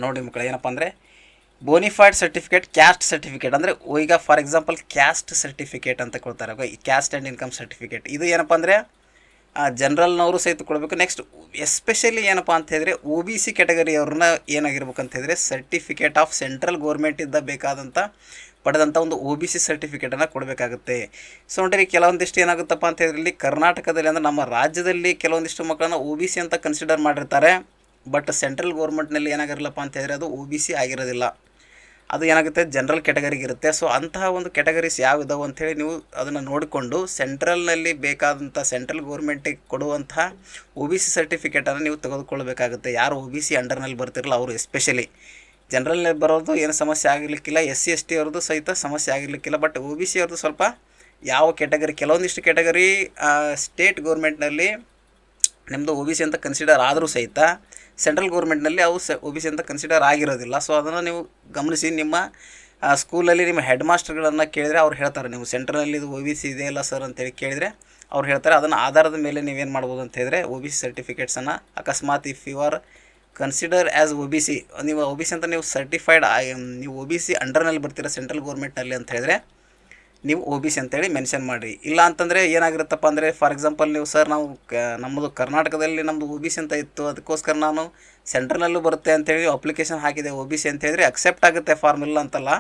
ನೋಡಿ ಮಕ್ಕಳು ಏನಪ್ಪ ಅಂದರೆ ಬೋನಿಫೈಡ್ ಸರ್ಟಿಫಿಕೇಟ್, ಕ್ಯಾಸ್ಟ್ ಸರ್ಟಿಫಿಕೇಟ್. ಅಂದರೆ ಈಗ ಫಾರ್ ಎಕ್ಸಾಂಪಲ್ ಕ್ಯಾಸ್ಟ್ ಸರ್ಟಿಫಿಕೇಟ್ ಅಂತ ಕೊಡ್ತಾರೆ, ಕ್ಯಾಸ್ಟ್ ಆ್ಯಂಡ್ ಇನ್ಕಮ್ ಸರ್ಟಿಫಿಕೇಟ್. ಇದು ಏನಪ್ಪ ಅಂದರೆ ಜನರಲ್ನವರು ಸಹಿತ ಕೊಡಬೇಕು. ನೆಕ್ಸ್ಟ್ ಎಸ್ಪೆಷಲಿ ಏನಪ್ಪ ಅಂತ ಹೇಳಿದ್ರೆ OBC ಕ್ಯಾಟಗರಿಯವ್ರನ್ನ ಏನಾಗಿರ್ಬೇಕಂತ ಹೇಳಿದ್ರೆ ಸರ್ಟಿಫಿಕೇಟ್ ಆಫ್ ಸೆಂಟ್ರಲ್ ಗೌರ್ಮೆಂಟಿಂದ ಬೇಕಾದಂಥ ಪಡೆದಂಥ ಒಂದು OBC ಸರ್ಟಿಫಿಕೇಟನ್ನು ಕೊಡಬೇಕಾಗುತ್ತೆ. ಸೊ ನೋಡಿರಿ ಕೆಲವೊಂದಿಷ್ಟು ಏನಾಗುತ್ತಪ್ಪ ಅಂತ ಹೇಳಿದ್ರೆ ಇಲ್ಲಿ ಕರ್ನಾಟಕದಲ್ಲಿ ಅಂದರೆ ನಮ್ಮ ರಾಜ್ಯದಲ್ಲಿ ಕೆಲವೊಂದಿಷ್ಟು ಮಕ್ಕಳನ್ನ OBC ಅಂತ ಕನ್ಸಿಡರ್ ಮಾಡಿರ್ತಾರೆ. ಬಟ್ ಸೆಂಟ್ರಲ್ ಗೌರ್ಮೆಂಟ್ನಲ್ಲಿ ಏನಾಗಿರಲ್ಲಪ್ಪ ಅಂತ ಹೇಳಿದ್ರೆ ಅದು OBC ಆಗಿರೋದಿಲ್ಲ, ಅದು ಏನಾಗುತ್ತೆ ಜನರಲ್ ಕ್ಯಾಟಗರಿಗೆ ಇರುತ್ತೆ. ಸೊ ಅಂತಹ ಒಂದು ಕ್ಯಾಟಗರೀಸ್ ಯಾವಿದಾವೆ ಅಂಥೇಳಿ ನೀವು ಅದನ್ನು ನೋಡಿಕೊಂಡು ಸೆಂಟ್ರಲ್ನಲ್ಲಿ ಬೇಕಾದಂಥ ಸೆಂಟ್ರಲ್ ಗೌರ್ಮೆಂಟಿಗೆ ಕೊಡುವಂತಹ OBC ಸರ್ಟಿಫಿಕೇಟನ್ನು ನೀವು ತೆಗೆದುಕೊಳ್ಬೇಕಾಗುತ್ತೆ. ಯಾರು OBC ಅಂಡರ್ನಲ್ಲಿ ಬರ್ತಿರಲ್ಲ ಅವರು ಎಸ್ಪೆಷಲಿ ಜನರಲ್ನಲ್ಲಿ ಬರೋದು ಏನು ಸಮಸ್ಯೆ ಆಗಿರಲಿಕ್ಕಿಲ್ಲ, SC ST ಅವ್ರದ್ದು ಸಹಿತ ಸಮಸ್ಯೆ ಆಗಿರಲಿಕ್ಕಿಲ್ಲ. ಬಟ್ OBC ಅವ್ರದ್ದು ಸ್ವಲ್ಪ ಯಾವ ಕ್ಯಾಟಗರಿ, ಕೆಲವೊಂದಿಷ್ಟು ಕ್ಯಾಟಗರಿ ಸ್ಟೇಟ್ ಗೌರ್ಮೆಂಟ್ನಲ್ಲಿ ನಿಮ್ಮದು OBC ಅಂತ ಕನ್ಸಿಡರ್ ಆದರೂ ಸಹಿತ ಸೆಂಟ್ರಲ್ ಗೌರ್ಮೆಂಟ್ನಲ್ಲಿ ಅವು OBC ಅಂತ ಕನ್ಸಿಡರ್ ಆಗಿರೋದಿಲ್ಲ. ಸೊ ಅದನ್ನು ನೀವು ಗಮನಿಸಿ. ನಿಮ್ಮ ಸ್ಕೂಲಲ್ಲಿ ನಿಮ್ಮ ಹೆಡ್ ಮಾಸ್ಟರ್ಗಳನ್ನು ಕೇಳಿದರೆ ಅವ್ರು ಹೇಳ್ತಾರೆ, ನೀವು ಸೆಂಟ್ರಲ್ನಲ್ಲಿ ಇದು OBC ಇದೆಯಲ್ಲ ಸರ್ ಅಂತೇಳಿ ಕೇಳಿದರೆ ಅವ್ರು ಹೇಳ್ತಾರೆ. ಅದನ್ನು ಆಧಾರದ ಮೇಲೆ ನೀವೇನು ಮಾಡ್ಬೋದು ಅಂತ ಹೇಳಿದ್ರೆ OBC ಸರ್ಟಿಫಿಕೇಟ್ಸನ್ನು ಅಕಸ್ಮಾತ್ if you are consider as OBC, ನೀವು OBC ಅಂತ ನೀವು ಸರ್ಟಿಫೈಡ್, ನೀವು OBC ಅಂಡರ್ನಲ್ಲಿ ಬರ್ತೀರ ಸೆಂಟ್ರಲ್ ಗೌರ್ಮೆಂಟ್ನಲ್ಲಿ ಅಂತ ಹೇಳಿದ್ರೆ ನೀವು OBC ಅಂತೇಳಿ ಮೆನ್ಷನ್ ಮಾಡಿರಿ. ಇಲ್ಲ ಅಂತಂದರೆ ಏನಾಗಿರುತ್ತಪ್ಪ ಅಂದರೆ, ಫಾರ್ ಎಕ್ಸಾಂಪಲ್ ನೀವು ಸರ್ ನಾವು ನಮ್ಮದು ಕರ್ನಾಟಕದಲ್ಲಿ ನಮ್ಮದು OBC ಅಂತ ಇತ್ತು, ಅದಕ್ಕೋಸ್ಕರ ನಾನು ಸೆಂಟ್ರಲ್ನಲ್ಲೂ ಬರುತ್ತೆ ಅಂತೇಳಿ ಅಪ್ಲಿಕೇಶನ್ ಹಾಕಿದೆ OBC ಅಂತ ಹೇಳಿದ್ರೆ ಅಕ್ಸೆಪ್ಟ್ ಆಗುತ್ತೆ, ಫಾರ್ಮ್ ಇಲ್ಲ ಅಂತಲ್ಲ.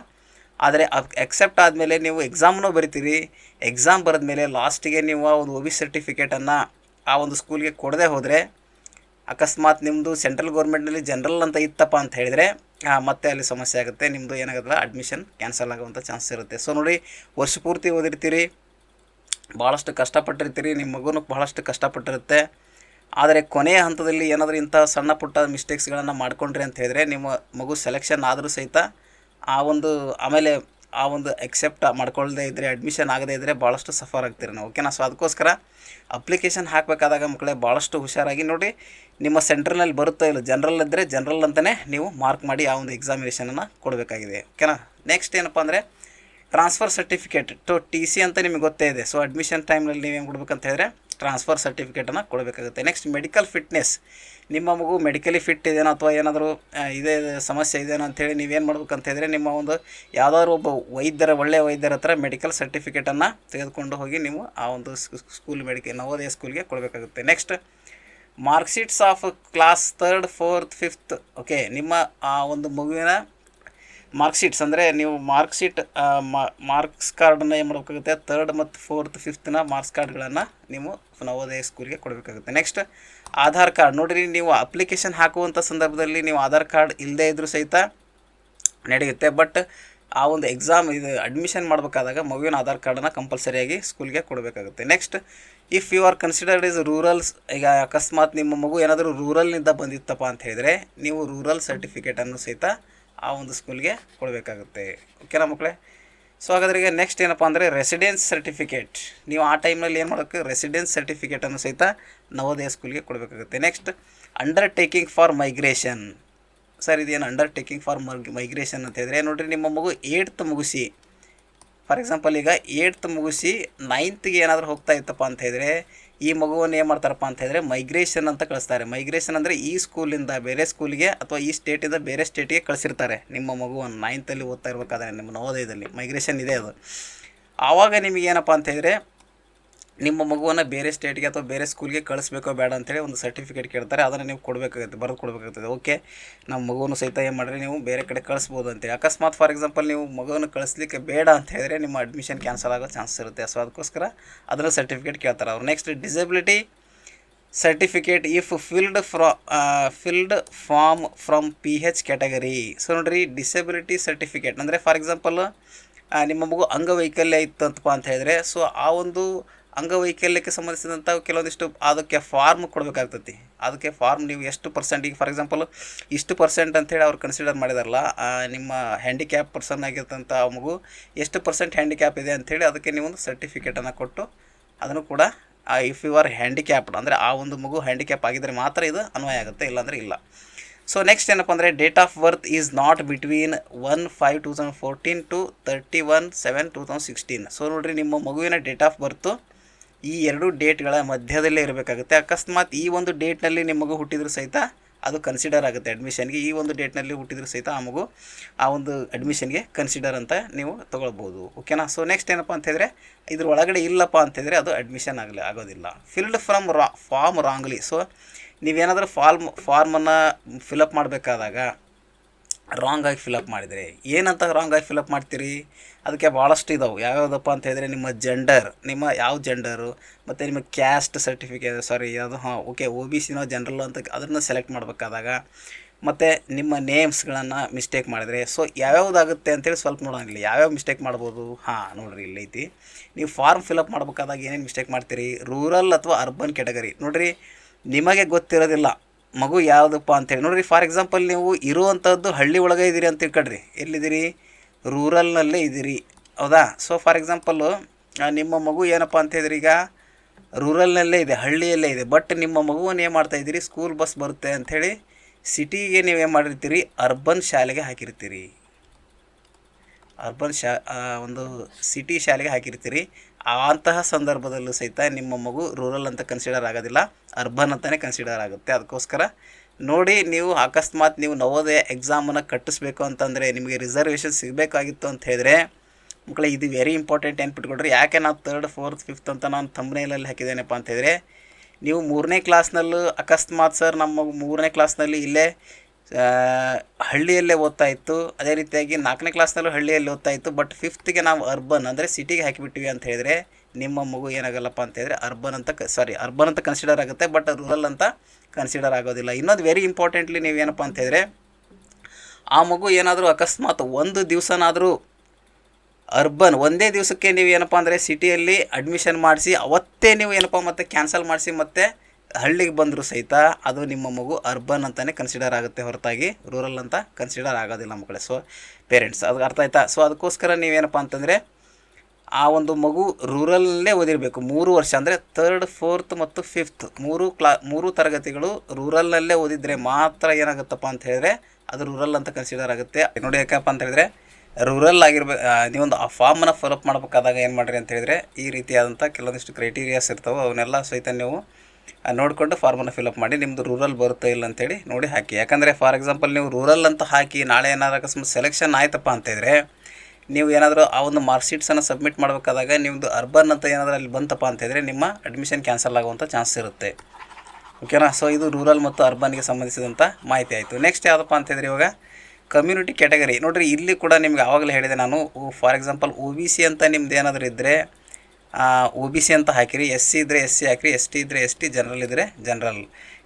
ಆದರೆ ಅಕ್ಸೆಪ್ಟ್ ಆದಮೇಲೆ ನೀವು ಎಕ್ಸಾಮ್ನೂ ಬರಿತೀರಿ. ಎಕ್ಸಾಮ್ ಬರೆದ್ಮೇಲೆ ಲಾಸ್ಟಿಗೆ ನೀವು ಆ ಒಂದು OBC ಸರ್ಟಿಫಿಕೇಟನ್ನು ಆ ಒಂದು ಸ್ಕೂಲ್ಗೆ ಕೊಡದೆ ಹೋದರೆ, ಅಕಸ್ಮಾತ್ ನಿಮ್ಮದು ಸೆಂಟ್ರಲ್ ಗೌರ್ಮೆಂಟ್ನಲ್ಲಿ ಜನರಲ್ ಅಂತ ಇತ್ತಪ್ಪ ಅಂತ ಹೇಳಿದರೆ ಮತ್ತೆ ಅಲ್ಲಿ ಸಮಸ್ಯೆ ಆಗುತ್ತೆ. ನಿಮ್ಮದು ಏನಾಗುತ್ತಲ್ಲ ಅಡ್ಮಿಷನ್ ಕ್ಯಾನ್ಸಲ್ ಆಗುವಂಥ ಚಾನ್ಸ್ ಇರುತ್ತೆ. ಸೊ ನೋಡಿ, ವರ್ಷ ಪೂರ್ತಿ ಓದಿರ್ತೀರಿ, ಭಾಳಷ್ಟು ಕಷ್ಟಪಟ್ಟಿರ್ತೀರಿ, ನಿಮ್ಮ ಮಗುನೂ ಭಾಳಷ್ಟು ಕಷ್ಟಪಟ್ಟಿರುತ್ತೆ. ಆದರೆ ಕೊನೆಯ ಹಂತದಲ್ಲಿ ಏನಾದರೂ ಇಂಥ ಸಣ್ಣ ಪುಟ್ಟ ಮಿಸ್ಟೇಕ್ಸ್ಗಳನ್ನು ಮಾಡ್ಕೊಂಡ್ರಿ ಅಂತ ಹೇಳಿದರೆ ನಿಮ್ಮ ಮಗು ಸೆಲೆಕ್ಷನ್ ಆದರೂ ಸಹಿತ ಆಮೇಲೆ ಆ ಒಂದು ಎಕ್ಸೆಪ್ಟ್ ಮಾಡ್ಕೊಳ್ಳದೇ ಇದ್ದರೆ, ಅಡ್ಮಿಷನ್ ಆಗದೇ ಇದ್ದರೆ ಭಾಳಷ್ಟು ಸಫರ್ ಆಗ್ತೀರಿ ನಾವು. ಓಕೆನಾ? ಸೊ ಅದಕ್ಕೋಸ್ಕರ ಅಪ್ಲಿಕೇಶನ್ ಹಾಕಬೇಕಾದಾಗ ಮಕ್ಕಳೇ ಭಾಳಷ್ಟು ಹುಷಾರಾಗಿ ನೋಡಿ. ನಿಮ್ಮ ಸೆಂಟ್ರಲ್ನಲ್ಲಿ ಬರುತ್ತೋ ಇಲ್ಲ, ಜನರಲ್ ಇದ್ದರೆ ಜನರಲ್ ಅಂತಲೇ ನೀವು ಮಾರ್ಕ್ ಮಾಡಿ ಆ ಒಂದು ಎಕ್ಸಾಮಿನೇಷನನ್ನು ಕೊಡಬೇಕಾಗಿದೆ. ಓಕೆನಾ? ನೆಕ್ಸ್ಟ್ ಏನಪ್ಪ ಅಂದರೆ ಟ್ರಾನ್ಸ್ಫರ್ ಸರ್ಟಿಫಿಕೇಟ್ TC ಅಂತ ನಿಮಗೆ ಗೊತ್ತೇ ಇದೆ. ಸೊ ಅಡ್ಮಿಷನ್ ಟೈಮ್ನಲ್ಲಿ ನೀವೇನು ಕೊಡಬೇಕಂತ ಹೇಳಿದ್ರೆ ಟ್ರಾನ್ಸ್ಫರ್ ಸರ್ಟಿಫಿಕೇಟನ್ನು ಕೊಡಬೇಕಾಗುತ್ತೆ. ನೆಕ್ಸ್ಟ್ ಮೆಡಿಕಲ್ ಫಿಟ್ನೆಸ್, ನಿಮ್ಮ ಮಗು ಮೆಡಿಕಲಿ ಫಿಟ್ ಇದೆಯೋ ಅಥವಾ ಏನಾದರೂ ಇದೇ ಸಮಸ್ಯೆ ಇದೆಯೋ ಅಂಥೇಳಿ ನೀವೇನು ಮಾಡ್ಬೇಕಂತ ಹೇಳಿದ್ರೆ ನಿಮ್ಮ ಒಂದು ಯಾವುದಾದ್ರು ಒಬ್ಬ ಒಳ್ಳೆಯ ವೈದ್ಯರ ಹತ್ರ ಮೆಡಿಕಲ್ ಸರ್ಟಿಫಿಕೇಟನ್ನು ತೆಗೆದುಕೊಂಡು ಹೋಗಿ ನೀವು ಆ ಒಂದು ನವೋದಯ ಸ್ಕೂಲ್ಗೆ ಕೊಡಬೇಕಾಗುತ್ತೆ. Next marksheets of class 3rd 4th 5th. Okay, ನಿಮ್ಮ ಆ ಒಂದು ಮಗುವಿನ ಮಾರ್ಕ್ಶೀಟ್ಸ್ ಅಂದರೆ ನೀವು ಮಾರ್ಕ್ಶೀಟ್ ಮಾರ್ಕ್ಸ್ ಕಾರ್ಡನ್ನು ಏನು ಮಾಡಬೇಕಾಗುತ್ತೆ, 3rd ಮತ್ತು 4th 5th ಮಾರ್ಕ್ಸ್ ಕಾರ್ಡ್ಗಳನ್ನು ನೀವು ನವೋದಯ ಸ್ಕೂಲ್ಗೆ ಕೊಡಬೇಕಾಗುತ್ತೆ. Next Aadhaar card. ನೋಡಿರಿ, ನೀವು ಅಪ್ಲಿಕೇಶನ್ ಹಾಕುವಂಥ ಸಂದರ್ಭದಲ್ಲಿ ನೀವು ಆಧಾರ್ ಕಾರ್ಡ್ ಇಲ್ಲದೇ ಇದ್ದರೂ ಸಹಿತ ನಡೆಯುತ್ತೆ. ಬಟ್ ಆ ಒಂದು ಅಡ್ಮಿಷನ್ ಮಾಡಬೇಕಾದಾಗ ಮಗುವಿನ ಆಧಾರ್ ಕಾರ್ಡನ್ನು ಕಂಪಲ್ಸರಿಯಾಗಿ ಸ್ಕೂಲ್ಗೆ ಕೊಡಬೇಕಾಗುತ್ತೆ. Next if you are considered is rurals, ಈಗ ಅಕಸ್ಮಾತ್ ನಿಮ್ಮ ಮಗು ಏನಾದರೂ ರೂರಲ್ನಿಂದ ಬಂದಿತ್ತಪ್ಪ ಅಂತ ಹೇಳಿದರೆ ನೀವು ರೂರಲ್ ಸರ್ಟಿಫಿಕೇಟನ್ನು ಸಹಿತ ಆ ಒಂದು ಸ್ಕೂಲ್ಗೆ ಕೊಡಬೇಕಾಗುತ್ತೆ. ಓಕೆನಾ ಮಕ್ಕಳೇ? ಸೊ ಹಾಗಾದ್ರೆ ಈಗ ನೆಕ್ಸ್ಟ್ ಏನಪ್ಪ ಅಂದರೆ ರೆಸಿಡೆನ್ಸ್ ಸರ್ಟಿಫಿಕೇಟ್. ನೀವು ಆ ಟೈಮ್ನಲ್ಲಿ ಏನು ಮಾಡೋಕ್ಕೆ, ರೆಸಿಡೆನ್ಸ್ ಸರ್ಟಿಫಿಕೇಟನ್ನು ಸಹಿತ ನವೋದಯ ಸ್ಕೂಲ್ಗೆ ಕೊಡಬೇಕಾಗುತ್ತೆ. Next undertaking for migration. Sir ಇದೇನು ಅಂಡರ್ಟೇಕಿಂಗ್ ಫಾರ್ ಮೈಗ್ರೇಷನ್ ಅಂತ ಹೇಳಿದ್ರೆ, ನೋಡಿರಿ ನಿಮ್ಮ ಮಗು 8th ಮುಗಿಸಿ, ಫಾರ್ ಎಕ್ಸಾಂಪಲ್ ಈಗ 8th ಮುಗಿಸಿ 9th ಏನಾದರೂ ಹೋಗ್ತಾ ಇತ್ತಪ್ಪ ಅಂತ ಹೇಳಿದ್ರೆ ಈ ಮಗುವನ್ನು ಏನು ಮಾಡ್ತಾರಪ್ಪ ಅಂತ ಹೇಳಿದ್ರೆ ಮೈಗ್ರೇಷನ್ ಅಂತ ಕಳಿಸ್ತಾರೆ. ಮೈಗ್ರೇಷನ್ ಅಂದರೆ ಈ ಸ್ಕೂಲಿಂದ ಬೇರೆ ಸ್ಕೂಲಿಗೆ ಅಥವಾ ಈ ಸ್ಟೇಟಿಂದ ಬೇರೆ ಸ್ಟೇಟಿಗೆ ಕಳಿಸಿರ್ತಾರೆ. ನಿಮ್ಮ ಮಗುವನ್ನು 9th ಓದ್ತಾ ಇರಬೇಕಾದ್ರೆ ನಿಮ್ಮ ನವೋದಯದಲ್ಲಿ ಮೈಗ್ರೇಷನ್ ಇದೆ ಅದು. ಆವಾಗ ನಿಮಗೇನಪ್ಪ ಅಂತ ಹೇಳಿದ್ರೆ ನಿಮ್ಮ ಮಗುವನ್ನು ಬೇರೆ ಸ್ಟೇಟ್ಗೆ ಅಥವಾ ಬೇರೆ ಸ್ಕೂಲ್ಗೆ ಕಳಿಸ್ಬೇಕೋ ಬೇಡ ಅಂತೇಳಿ ಒಂದು ಸರ್ಟಿಫಿಕೇಟ್ ಕೇಳ್ತಾರೆ. ಅದನ್ನು ನೀವು ಕೊಡಬೇಕಾಗುತ್ತೆ, ಬರೆದು ಕೊಡಬೇಕಾಗ್ತದೆ. ಓಕೆ, ನಮ್ಮ ಮಗುವನ್ನು ಸಹಿತ ಏನು ಮಾಡಿರಿ ನೀವು ಬೇರೆ ಕಡೆ ಕಳಿಸ್ಬೋದು ಅಂತೇಳಿ. ಅಕಸ್ಮಾತ್ ಫಾರ್ ಎಕ್ಸಾಂಪಲ್ ನೀವು ಮಗುವನ್ನು ಕಳಿಸ್ಲಿಕ್ಕೆ ಬೇಡ ಅಂತ ಹೇಳಿದ್ರೆ ನಿಮ್ಮ ಅಡ್ಮಿಷನ್ ಕ್ಯಾನ್ಸಲ್ ಆಗೋ ಚಾನ್ಸ್ ಇರುತ್ತೆ. ಸೊ ಅದಕ್ಕೋಸ್ಕರ ಅದನ್ನು ಸರ್ಟಿಫಿಕೇಟ್ ಕೇಳ್ತಾರೆ ಅವರು. Next disability certificate if filled form from PH category. So ನೋಡಿರಿ, ಡಿಸಬಿಲಿಟಿ ಸರ್ಟಿಫಿಕೇಟ್ ಅಂದರೆ ಫಾರ್ ಎಕ್ಸಾಂಪಲ್ ನಿಮ್ಮ ಮಗು ಅಂಗವೈಕಲ್ಯ ಇತ್ತಂತಪ್ಪ ಅಂತ ಹೇಳಿದ್ರೆ, ಸೊ ಆ ಒಂದು ಅಂಗವೈಕಲ್ಯಕ್ಕೆ ಸಂಬಂಧಿಸಿದಂಥ ಕೆಲವೊಂದಿಷ್ಟು ಅದಕ್ಕೆ ಫಾರ್ಮ್ ಕೊಡಬೇಕಾಗ್ತೈತಿ. ಅದಕ್ಕೆ ಫಾರ್ಮ್ ನೀವು ಎಷ್ಟು ಪರ್ಸೆಂಟಿಗೆ, ಫಾರ್ ಎಕ್ಸಾಂಪಲ್ ಇಷ್ಟು ಪರ್ಸೆಂಟ್ ಅಂತೇಳಿ ಅವ್ರು ಕನ್ಸಿಡರ್ ಮಾಡಿದಾರಲ್ಲ, ನಿಮ್ಮ ಹ್ಯಾಂಡಿಕ್ಯಾಪ್ ಪರ್ಸನ್ ಆಗಿರ್ತಂಥ ಮಗು ಎಷ್ಟು ಪರ್ಸೆಂಟ್ ಹ್ಯಾಂಡಿಕ್ಯಾಪ್ ಇದೆ ಅಂಥೇಳಿ ಅದಕ್ಕೆ ನೀವು ಒಂದು ಸರ್ಟಿಫಿಕೇಟನ್ನು ಕೊಟ್ಟು ಅದನ್ನು ಕೂಡ ಇಫ್ ಯು ಆರ್ ಹ್ಯಾಂಡಿಕ್ಯಾಪ್ಡ್ ಅಂದರೆ ಆ ಒಂದು ಮಗು ಹ್ಯಾಂಡಿಕ್ಯಾಪ್ ಆಗಿದ್ದರೆ ಮಾತ್ರ ಇದು ಅನ್ವಯ ಆಗುತ್ತೆ, ಇಲ್ಲಾಂದರೆ ಇಲ್ಲ. ಸೊ ನೆಕ್ಸ್ಟ್ ಏನಪ್ಪ ಅಂದರೆ date of birth is not between 1/5/2014 to 31/7/2016. So ನೋಡಿರಿ, ನಿಮ್ಮ ಮಗುವಿನ ಡೇಟ್ ಆಫ್ ಬರ್ತು ಈ 2 ಡೇಟ್ಗಳ ಮಧ್ಯದಲ್ಲೇ ಇರಬೇಕಾಗುತ್ತೆ. ಅಕಸ್ಮಾತ್ ಈ ಒಂದು ಡೇಟ್ನಲ್ಲಿ ನಿಮ್ಮ ಮಗು ಹುಟ್ಟಿದರೂ ಸಹಿತ ಅದು ಕನ್ಸಿಡರ್ ಆಗುತ್ತೆ ಅಡ್ಮಿಷನ್ಗೆ. ಈ ಒಂದು ಡೇಟ್ನಲ್ಲಿ ಹುಟ್ಟಿದರೂ ಸಹಿತ ಆ ಮಗು ಆ ಒಂದು ಅಡ್ಮಿಷನ್ಗೆ ಕನ್ಸಿಡರ್ ಅಂತ ನೀವು ತೊಗೊಳ್ಬೋದು. ಓಕೆನಾ? ಸೊ ನೆಕ್ಸ್ಟ್ ಏನಪ್ಪ ಅಂತಂದರೆ ಇದ್ರ ಒಳಗಡೆ ಇಲ್ಲಪ್ಪ ಅಂತಂದರೆ ಅದು ಅಡ್ಮಿಷನ್ ಆಗೋದಿಲ್ಲ. Filled from form wrongly. So ನೀವೇನಾದರೂ ಫಾರ್ಮನ್ನು ಫಿಲಪ್ ಮಾಡಬೇಕಾದಾಗ ರಾಂಗಾಗಿ ಫಿಲಪ್ ಮಾಡಿದರೆ ಏನಂತ ರಾಂಗಾಗಿ ಫಿಲಪ್ ಮಾಡ್ತೀರಿ, ಅದಕ್ಕೆ ಭಾಳಷ್ಟು ಇದಾವೆ. ಯಾವ್ಯಾವುದಪ್ಪ ಅಂತ ಹೇಳಿದ್ರೆ ನಿಮ್ಮ ಜೆಂಡರ್, ನಿಮ್ಮ ಯಾವ ಜೆಂಡರು, ಮತ್ತು ನಿಮ್ಮ ಕ್ಯಾಸ್ಟ್ ಸರ್ಟಿಫಿಕೇಟ್, ಯಾವುದು ಓಕೆ OBCನೋ ಜನರಲ್ ಅಂತ ಅದನ್ನು ಸೆಲೆಕ್ಟ್ ಮಾಡಬೇಕಾದಾಗ, ಮತ್ತು ನಿಮ್ಮ ನೇಮ್ಸ್ಗಳನ್ನು ಮಿಸ್ಟೇಕ್ ಮಾಡಿದರೆ, ಸೊ ಯಾವ್ಯಾವುದಾಗುತ್ತೆ ಅಂತೇಳಿ ಸ್ವಲ್ಪ ನೋಡೋಂಗಿಲ್ಲ. ಯಾವ್ಯಾವ ಮಿಸ್ಟೇಕ್ ಮಾಡ್ಬೋದು, ನೋಡಿರಿ ಇಲ್ಲೈತಿ. ನೀವು ಫಾರ್ಮ್ ಫಿಲಪ್ ಮಾಡಬೇಕಾದಾಗ ಏನೇನು ಮಿಸ್ಟೇಕ್ ಮಾಡ್ತೀರಿ, ರೂರಲ್ ಅಥವಾ ಅರ್ಬನ್ ಕ್ಯಾಟಗರಿ. ನೋಡಿರಿ, ನಿಮಗೆ ಗೊತ್ತಿರೋದಿಲ್ಲ ಮಗು ಯಾವುದಪ್ಪ ಅಂತೇಳಿ ನೋಡಿರಿ. ಫಾರ್ ಎಕ್ಸಾಂಪಲ್ ನೀವು ಇರುವಂಥದ್ದು ಹಳ್ಳಿ ಒಳಗೆ ಇದ್ದೀರಿ ಅಂತ ತಿಳ್ಕೊಳ್ರಿ. ಎಲ್ಲಿದ್ದೀರಿ? ರೂರಲ್ನಲ್ಲೇ ಇದ್ದೀರಿ, ಹೌದಾ? ಸೊ ಫಾರ್ ಎಕ್ಸಾಂಪಲ್ಲು ನಿಮ್ಮ ಮಗು ಏನಪ್ಪ ಅಂತ ಹೇಳಿದ್ರಿ, ಈಗ ರೂರಲ್ನಲ್ಲೇ ಇದೆ, ಹಳ್ಳಿಯಲ್ಲೇ ಇದೆ. ಬಟ್ ನಿಮ್ಮ ಮಗುವನ್ನು ಏನು ಮಾಡ್ತಾಯಿದ್ದೀರಿ, ಸ್ಕೂಲ್ ಬಸ್ ಬರುತ್ತೆ ಅಂಥೇಳಿ ಸಿಟಿಗೆ ನೀವೇನು ಮಾಡಿರ್ತೀರಿ, ಅರ್ಬನ್ ಶಾಲೆಗೆ ಹಾಕಿರ್ತೀರಿ. ಒಂದು ಸಿಟಿ ಶಾಲೆಗೆ ಹಾಕಿರ್ತೀರಿ. ಅಂತಹ ಸಂದರ್ಭದಲ್ಲೂ ಸಹಿತ ನಿಮ್ಮ ಮಗು ರೂರಲ್ ಅಂತ ಕನ್ಸಿಡರ್ ಆಗೋದಿಲ್ಲ, ಅರ್ಬನ್ ಅಂತಲೇ ಕನ್ಸಿಡರ್ ಆಗುತ್ತೆ. ಅದಕ್ಕೋಸ್ಕರ ನೋಡಿ, ನೀವು ಅಕಸ್ಮಾತ್ ನೀವು ನವೋದಯ ಎಕ್ಸಾಮನ್ನು ಕಟ್ಟಿಸ್ಬೇಕು ಅಂತಂದರೆ, ನಿಮಗೆ ರಿಸರ್ವೇಷನ್ ಸಿಗಬೇಕಾಗಿತ್ತು ಅಂತ ಹೇಳಿದ್ರೆ ಮಕ್ಕಳೇ, ಇದು ವೆರಿ ಇಂಪಾರ್ಟೆಂಟ್ ನೆನ್ಪಿಟ್ಕೊಡ್ರಿ. ಯಾಕೆ ನಾನು 3rd 4th 5th ಅಂತ ನಾನು ಥಂಬ್ನೇಲಲ್ಲಿ ಹಾಕಿದ್ದೇನಪ್ಪ ಅಂತ ಹೇಳಿದ್ರೆ, ನೀವು 3ನೇ ಕ್ಲಾಸ್ನಲ್ಲೂ ಅಕಸ್ಮಾತ್ ಸರ್ ನಮ್ಮ 3ನೇ ಕ್ಲಾಸ್ನಲ್ಲಿ ಇಲ್ಲೇ ಹಳ್ಳಿಯಲ್ಲೇ ಓದ್ತಾ ಇತ್ತು, ಅದೇ ರೀತಿಯಾಗಿ 4ನೇ ಕ್ಲಾಸ್ನಲ್ಲೂ ಹಳ್ಳಿಯಲ್ಲಿ ಓದ್ತಾ ಇತ್ತು, ಬಟ್ 5th ನಾವು ಅರ್ಬನ್ ಅಂದರೆ ಸಿಟಿಗೆ ಹಾಕಿಬಿಟ್ಟಿವಿ ಅಂತ ಹೇಳಿದರೆ, ನಿಮ್ಮ ಮಗು ಏನಾಗಲ್ಲಪ್ಪ ಅಂತ ಹೇಳಿದ್ರೆ ಅರ್ಬನ್ ಅಂತ ಕನ್ಸಿಡರ್ ಆಗುತ್ತೆ, ಬಟ್ ರೂರಲ್ ಅಂತ ಕನ್ಸಿಡರ್ ಆಗೋದಿಲ್ಲ. ಇನ್ನೊಂದು ವೆರಿ ಇಂಪಾರ್ಟೆಂಟ್ಲಿ ನೀವೇನಪ್ಪ ಅಂತ ಹೇಳಿದ್ರೆ, ಆ ಮಗು ಏನಾದರೂ ಅಕಸ್ಮಾತ್ ಒಂದು ದಿವಸನಾದರೂ ಅರ್ಬನ್ ಒಂದೇ ದಿವಸಕ್ಕೆ ನೀವು ಏನಪ್ಪ ಅಂದರೆ ಸಿಟಿಯಲ್ಲಿ ಅಡ್ಮಿಷನ್ ಮಾಡಿಸಿ ಅವತ್ತೇ ನೀವು ಏನಪ್ಪ ಮತ್ತೆ ಕ್ಯಾನ್ಸಲ್ ಮಾಡಿಸಿ ಮತ್ತೆ ಹಳ್ಳಿಗೆ ಬಂದರೂ ಸಹಿತ ಅದು ನಿಮ್ಮ ಮಗು ಅರ್ಬನ್ ಅಂತಲೇ ಕನ್ಸಿಡರ್ ಆಗುತ್ತೆ, ಹೊರತಾಗಿ ರೂರಲ್ ಅಂತ ಕನ್ಸಿಡರ್ ಆಗೋದಿಲ್ಲ ಮಕ್ಕಳೇ. ಸೊ ಪೇರೆಂಟ್ಸ್ ಅದು ಅರ್ಥ ಆಯ್ತಾ? ಸೊ ಅದಕ್ಕೋಸ್ಕರ ನೀವೇನಪ್ಪ ಅಂತಂದರೆ, ಆ ಒಂದು ಮಗು ರೂರಲ್ನಲ್ಲೇ ಓದಿರಬೇಕು 3 ವರ್ಷ, ಅಂದರೆ 3rd 4th ಮತ್ತು 5th 3 ತರಗತಿಗಳು ರೂರಲ್ನಲ್ಲೇ ಓದಿದರೆ ಮಾತ್ರ ಏನಾಗುತ್ತಪ್ಪ ಅಂತ ಹೇಳಿದ್ರೆ ಅದು ರೂರಲ್ ಅಂತ ಕನ್ಸಿಡರ್ ಆಗುತ್ತೆ. ನೋಡಿ, ಯಾಕಪ್ಪ ಅಂತ ಹೇಳಿದ್ರೆ ರೂರಲ್ ನೀವೊಂದು ಆ ಫಾರ್ಮನ್ನು ಫಿಲಪ್ ಮಾಡಬೇಕಾದಾಗ ಏನು ಮಾಡಿರಿ ಅಂತ ಹೇಳಿದ್ರೆ, ಈ ರೀತಿಯಾದಂಥ ಕೆಲವೊಂದಿಷ್ಟು ಕ್ರೈಟೀರಿಯಾಸ್ ಇರ್ತವೆ, ಅವನ್ನೆಲ್ಲ ಸಹಿತ ನೀವು ನೋಡಿಕೊಂಡು ಫಾರ್ಮನ್ನು ಫಿಲಪ್ ಮಾಡಿ ನಿಮ್ಮದು ರೂರಲ್ ಬರುತ್ತೋ ಇಲ್ಲ ಅಂತೇಳಿ ನೋಡಿ ಹಾಕಿ. ಯಾಕಂದರೆ ಫಾರ್ ಎಕ್ಸಾಂಪಲ್ ನೀವು ರೂರಲ್ ಅಂತ ಹಾಕಿ ನಾಳೆ ಏನಾದ್ರು ಅಕಸ್ಮಾತ್ ಸೆಲೆಕ್ಷನ್ ಆಯ್ತಪ್ಪ ಅಂತಂದರೆ, ನೀವು ಏನಾದರೂ ಆ ಒಂದು ಮಾರ್ಕ್ಶೀಟ್ಸನ್ನು ಸಬ್ಮಿಟ್ ಮಾಡಬೇಕಾದಾಗ ನಿಮ್ಮದು ಅರ್ಬನ್ ಅಂತ ಏನಾದರೂ ಅಲ್ಲಿ ಬಂತಪ್ಪ ಅಂತಂದರೆ ನಿಮ್ಮ ಅಡ್ಮಿಷನ್ ಕ್ಯಾನ್ಸಲ್ ಆಗುವಂಥ ಚಾನ್ಸ್ ಇರುತ್ತೆ. ಓಕೆನಾ? ಸೊ ಇದು ರೂರಲ್ ಮತ್ತು ಅರ್ಬನ್ಗೆ ಸಂಬಂಧಿಸಿದಂಥ ಮಾಹಿತಿ ಆಯಿತು. ನೆಕ್ಸ್ಟ್ ಯಾವುದಪ್ಪ ಅಂತಂದರೆ, ಇವಾಗ ಕಮ್ಯುನಿಟಿ ಕ್ಯಾಟಗರಿ. ನೋಡಿರಿ, ಇಲ್ಲಿ ಕೂಡ ನಿಮ್ಗೆ ಆವಾಗಲೇ ಹೇಳಿದೆ ನಾನು, ಫಾರ್ ಎಕ್ಸಾಂಪಲ್ OBC ಅಂತ ನಿಮ್ದು ಏನಾದರೂ ಇದ್ದರೆ OBC ಅಂತ ಹಾಕಿರಿ, SC ಇದ್ದರೆ SC ಹಾಕಿರಿ, ST ಇದ್ದರೆ ST, ಜನರಲ್ ಇದ್ದರೆ ಜನರಲ್.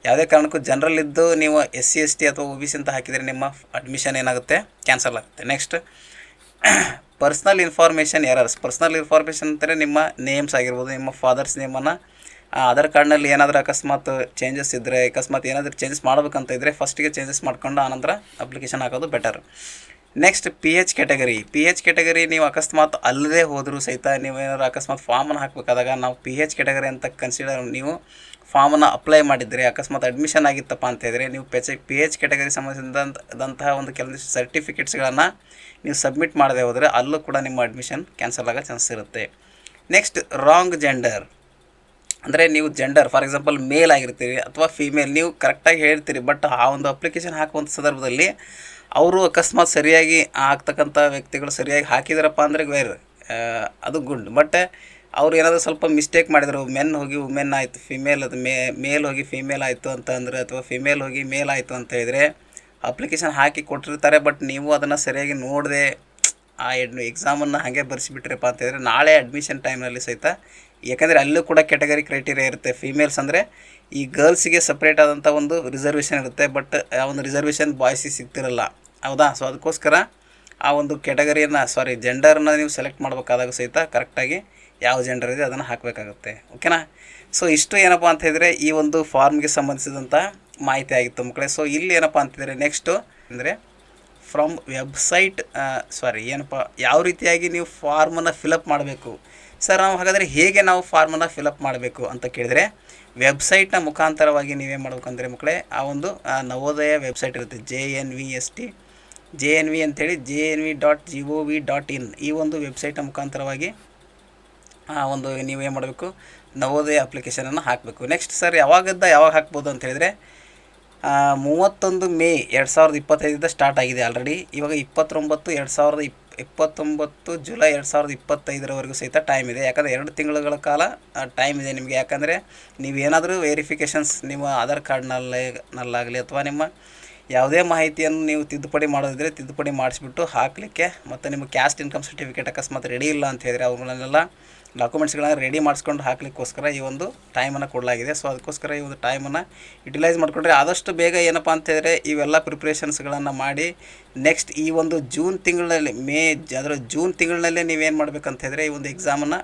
ಯಾವುದೇ ಕಾರಣಕ್ಕೂ ಜನರಲ್ ಇದ್ದು ನೀವು SC ST ಅಥವಾ OBC ಅಂತ ಹಾಕಿದರೆ ನಿಮ್ಮ ಅಡ್ಮಿಷನ್ ಏನಾಗುತ್ತೆ, ಕ್ಯಾನ್ಸಲ್ ಆಗುತ್ತೆ. Next personal information errors. Personal information ಅಂದರೆ ನಿಮ್ಮ ನೇಮ್ಸ್ ಆಗಿರ್ಬೋದು, ನಿಮ್ಮ ಫಾದರ್ಸ್ ನೇಮನ್ನು ಆಧಾರ್ ಕಾರ್ಡ್ನಲ್ಲಿ ಏನಾದರೂ ಅಕಸ್ಮಾತ್ ಚೇಂಜಸ್ ಇದ್ದರೆ, ಅಕಸ್ಮಾತ್ ಏನಾದರೂ ಚೇಂಜಸ್ ಮಾಡಬೇಕಂತ ಇದ್ದರೆ ಫಸ್ಟಿಗೆ ಚೇಂಜಸ್ ಮಾಡ್ಕೊಂಡು ಆನಂತರ ಅಪ್ಲಿಕೇಶನ್ ಹಾಕೋದು ಬೆಟರ್. Next PH category. ನೀವು ಅಕಸ್ಮಾತ್ ಅಲ್ಲದೆ ಹೋದರೂ ಸಹಿತ ನೀವೇನಾದ್ರು ಅಕಸ್ಮಾತ್ ಫಾರ್ಮನ್ನು ಹಾಕಬೇಕಾದಾಗ ನಾವು PH ಕ್ಯಾಟಗರಿ ಅಂತ ಕನ್ಸಿಡರ್ ನೀವು ಫಾರ್ಮನ್ನು ಅಪ್ಲೈ ಮಾಡಿದರೆ ಅಕಸ್ಮಾತ್ ಅಡ್ಮಿಷನ್ ಆಗಿತ್ತಪ್ಪ ಅಂತ ಹೇಳಿದರೆ, ನೀವು PH ಕ್ಯಾಟಗರಿ ಸಂಬಂಧಿಸಿದಂತಹ ಒಂದು ಕೆಲವೊಂದಿಷ್ಟು ಸರ್ಟಿಫಿಕೇಟ್ಸ್ಗಳನ್ನು ನೀವು ಸಬ್ಮಿಟ್ ಮಾಡದೆ ಹೋದರೆ ಅಲ್ಲೂ ಕೂಡ ನಿಮ್ಮ ಅಡ್ಮಿಷನ್ ಕ್ಯಾನ್ಸಲ್ ಆಗೋ ಚಾನ್ಸ್ ಇರುತ್ತೆ. ನೆಕ್ಸ್ಟ್ ರಾಂಗ್ ಜೆಂಡರ್, ಅಂದರೆ ನೀವು ಜೆಂಡರ್ ಫಾರ್ ಎಕ್ಸಾಂಪಲ್ ಮೇಲ್ ಆಗಿರ್ತೀರಿ ಅಥವಾ ಫೀಮೇಲ್, ನೀವು ಕರೆಕ್ಟಾಗಿ ಹೇಳ್ತೀರಿ, ಬಟ್ ಆ ಒಂದು ಅಪ್ಲಿಕೇಶನ್ ಹಾಕುವಂಥ ಸಂದರ್ಭದಲ್ಲಿ ಅವರು ಅಕಸ್ಮಾತ್ ಸರಿಯಾಗಿ ಆಗ್ತಕ್ಕಂಥ ವ್ಯಕ್ತಿಗಳು ಸರಿಯಾಗಿ ಹಾಕಿದಾರಪ್ಪ ಅಂದರೆ ಅದು ಗುಡ್. ಬಟ್ ಅವ್ರು ಏನಾದರೂ ಸ್ವಲ್ಪ ಮಿಸ್ಟೇಕ್ ಮಾಡಿದರು, ಮೆನ್ ಹೋಗಿ ವುಮೆನ್ ಆಯಿತು, ಫಿಮೇಲ್ ಅದು ಮೇಲ್ ಹೋಗಿ ಫಿಮೇಲ್ ಆಯಿತು ಅಂತ ಅಂದರೆ, ಅಥವಾ ಫಿಮೇಲ್ ಹೋಗಿ ಮೇಲ್ ಆಯಿತು ಅಂತ ಹೇಳಿದರೆ ಅಪ್ಲಿಕೇಶನ್ ಹಾಕಿ ಕೊಟ್ಟಿರ್ತಾರೆ, ಬಟ್ ನೀವು ಅದನ್ನು ಸರಿಯಾಗಿ ನೋಡದೆ ಆ ಎಕ್ಸಾಮನ್ನು ಹಾಗೆ ಬರೆಸಿಬಿಟ್ರಪ್ಪ ಅಂತ ಹೇಳಿದ್ರೆ ನಾಳೆ ಅಡ್ಮಿಷನ್ ಟೈಮ್ನಲ್ಲಿ ಸಹಿತ, ಯಾಕಂದರೆ ಅಲ್ಲೂ ಕೂಡ ಕ್ಯಾಟಗರಿ ಕ್ರೈಟೀರಿಯಾ ಇರುತ್ತೆ. ಫೀಮೇಲ್ಸ್ ಅಂದರೆ ಈ ಗರ್ಲ್ಸಿಗೆ ಸಪ್ರೇಟ್ ಆದಂಥ ಒಂದು ರಿಸರ್ವೇಷನ್ ಇರುತ್ತೆ, ಬಟ್ ಆ ಒಂದು ರಿಸರ್ವೇಷನ್ ಬಾಯ್ಸಿಗೆ ಸಿಗ್ತಿರಲ್ಲ, ಹೌದಾ? ಸೊ ಅದಕ್ಕೋಸ್ಕರ ಆ ಒಂದು ಕ್ಯಾಟಗರಿಯನ್ನು ಜೆಂಡರ್ನ ನೀವು ಸೆಲೆಕ್ಟ್ ಮಾಡಬೇಕಾದಾಗ ಸಹಿತ ಕರೆಕ್ಟಾಗಿ ಯಾವ ಜೆಂಡರ್ ಇದೆ ಅದನ್ನು ಹಾಕಬೇಕಾಗುತ್ತೆ. ಓಕೆನಾ? ಸೊ ಇಷ್ಟು ಏನಪ್ಪ ಅಂತ ಹೇಳಿದರೆ ಈ ಒಂದು ಫಾರ್ಮ್ಗೆ ಸಂಬಂಧಿಸಿದಂಥ ಮಾಹಿತಿ ಆಗಿತ್ತು ಮಕ್ಕಳೇ. ಸೊ ಇಲ್ಲಿ ಏನಪ್ಪ ಅಂತಿದ್ದಾರೆ ನೆಕ್ಸ್ಟು ಅಂದರೆ ಫ್ರಮ್ ವೆಬ್ಸೈಟ್ ಯಾವ ರೀತಿಯಾಗಿ ನೀವು ಫಾರ್ಮನ್ನು ಫಿಲಪ್ ಮಾಡಬೇಕು ಸರ್. ನಾವು ಹಾಗಾದರೆ ಹೇಗೆ ನಾವು ಫಾರ್ಮನ್ನು ಫಿಲಪ್ ಮಾಡಬೇಕು ಅಂತ ಕೇಳಿದರೆ, ವೆಬ್ಸೈಟ್ನ ಮುಖಾಂತರವಾಗಿ ನೀವೇನು ಮಾಡಬೇಕಂದ್ರೆ ಮಕ್ಕಳೇ, ಆ ಒಂದು ನವೋದಯ ವೆಬ್ಸೈಟ್ ಇರುತ್ತೆ JNV ಅಂಥೇಳಿ JNV.gov.in ಈ ಒಂದು ವೆಬ್ಸೈಟ್ನ ಮುಖಾಂತರವಾಗಿ ಒಂದು ನೀವೇನು ಮಾಡಬೇಕು, ನವೋದಯ ಅಪ್ಲಿಕೇಶನನ್ನು ಹಾಕಬೇಕು. ನೆಕ್ಸ್ಟ್ ಸರ್ ಯಾವಾಗ ಹಾಕ್ಬೋದು ಅಂತ ಹೇಳಿದರೆ, 31 ಮೇ 2025 ಸ್ಟಾರ್ಟ್ ಆಗಿದೆ ಆಲ್ರೆಡಿ. ಇವಾಗ 29 ಜುಲೈ 2025 ಸಹಿತ ಟೈಮ್ ಇದೆ. ಯಾಕಂದರೆ 2 ತಿಂಗಳುಗಳ ಕಾಲ ಟೈಮ್ ಇದೆ ನಿಮಗೆ. ಯಾಕಂದರೆ ನೀವೇನಾದರೂ ವೆರಿಫಿಕೇಷನ್ಸ್ ನಿಮ್ಮ ಆಧಾರ್ ಕಾರ್ಡ್ನಲ್ಲಾಗಲಿ ಅಥವಾ ನಿಮ್ಮ ಯಾವುದೇ ಮಾಹಿತಿಯನ್ನು ನೀವು ತಿದ್ದುಪಡಿ ಮಾಡೋದಿದ್ರೆ ತಿದ್ದುಪಡಿ ಮಾಡಿಸ್ಬಿಟ್ಟು ಹಾಕಲಿಕ್ಕೆ, ಮತ್ತು ನಿಮ್ಮ ಕ್ಯಾಸ್ಟ್ ಇನ್ಕಮ್ ಸರ್ಟಿಫಿಕೇಟ್ ಅಕಸ್ಮಾತ್ ರೆಡಿ ಇಲ್ಲ ಅಂತ ಹೇಳಿದರೆ ಅವುಗಳನ್ನೆಲ್ಲ ಡಾಕ್ಯುಮೆಂಟ್ಸ್ಗಳನ್ನ ರೆಡಿ ಮಾಡಿಸ್ಕೊಂಡು ಹಾಕಲಿಕ್ಕೋಸ್ಕರ ಈ ಒಂದು ಟೈಮನ್ನು ಕೊಡಲಾಗಿದೆ. ಸೊ ಅದಕ್ಕೋಸ್ಕರ ಈ ಒಂದು ಟೈಮನ್ನು ಯುಟಿಲೈಸ್ ಮಾಡಿಕೊಂಡ್ರೆ ಆದಷ್ಟು ಬೇಗ ಏನಪ್ಪ ಅಂತ ಹೇಳಿದ್ರೆ ಇವೆಲ್ಲ ಪ್ರಿಪ್ರೇಷನ್ಸ್ಗಳನ್ನು ಮಾಡಿ ನೆಕ್ಸ್ಟ್ ಈ ಒಂದು ಜೂನ್ ತಿಂಗಳಲ್ಲಿ ಜೂನ್ ತಿಂಗಳಿನಲ್ಲೇ ನೀವೇನು ಮಾಡಬೇಕಂತ ಹೇಳಿದ್ರೆ ಈ ಒಂದು ಎಕ್ಸಾಮನ್ನು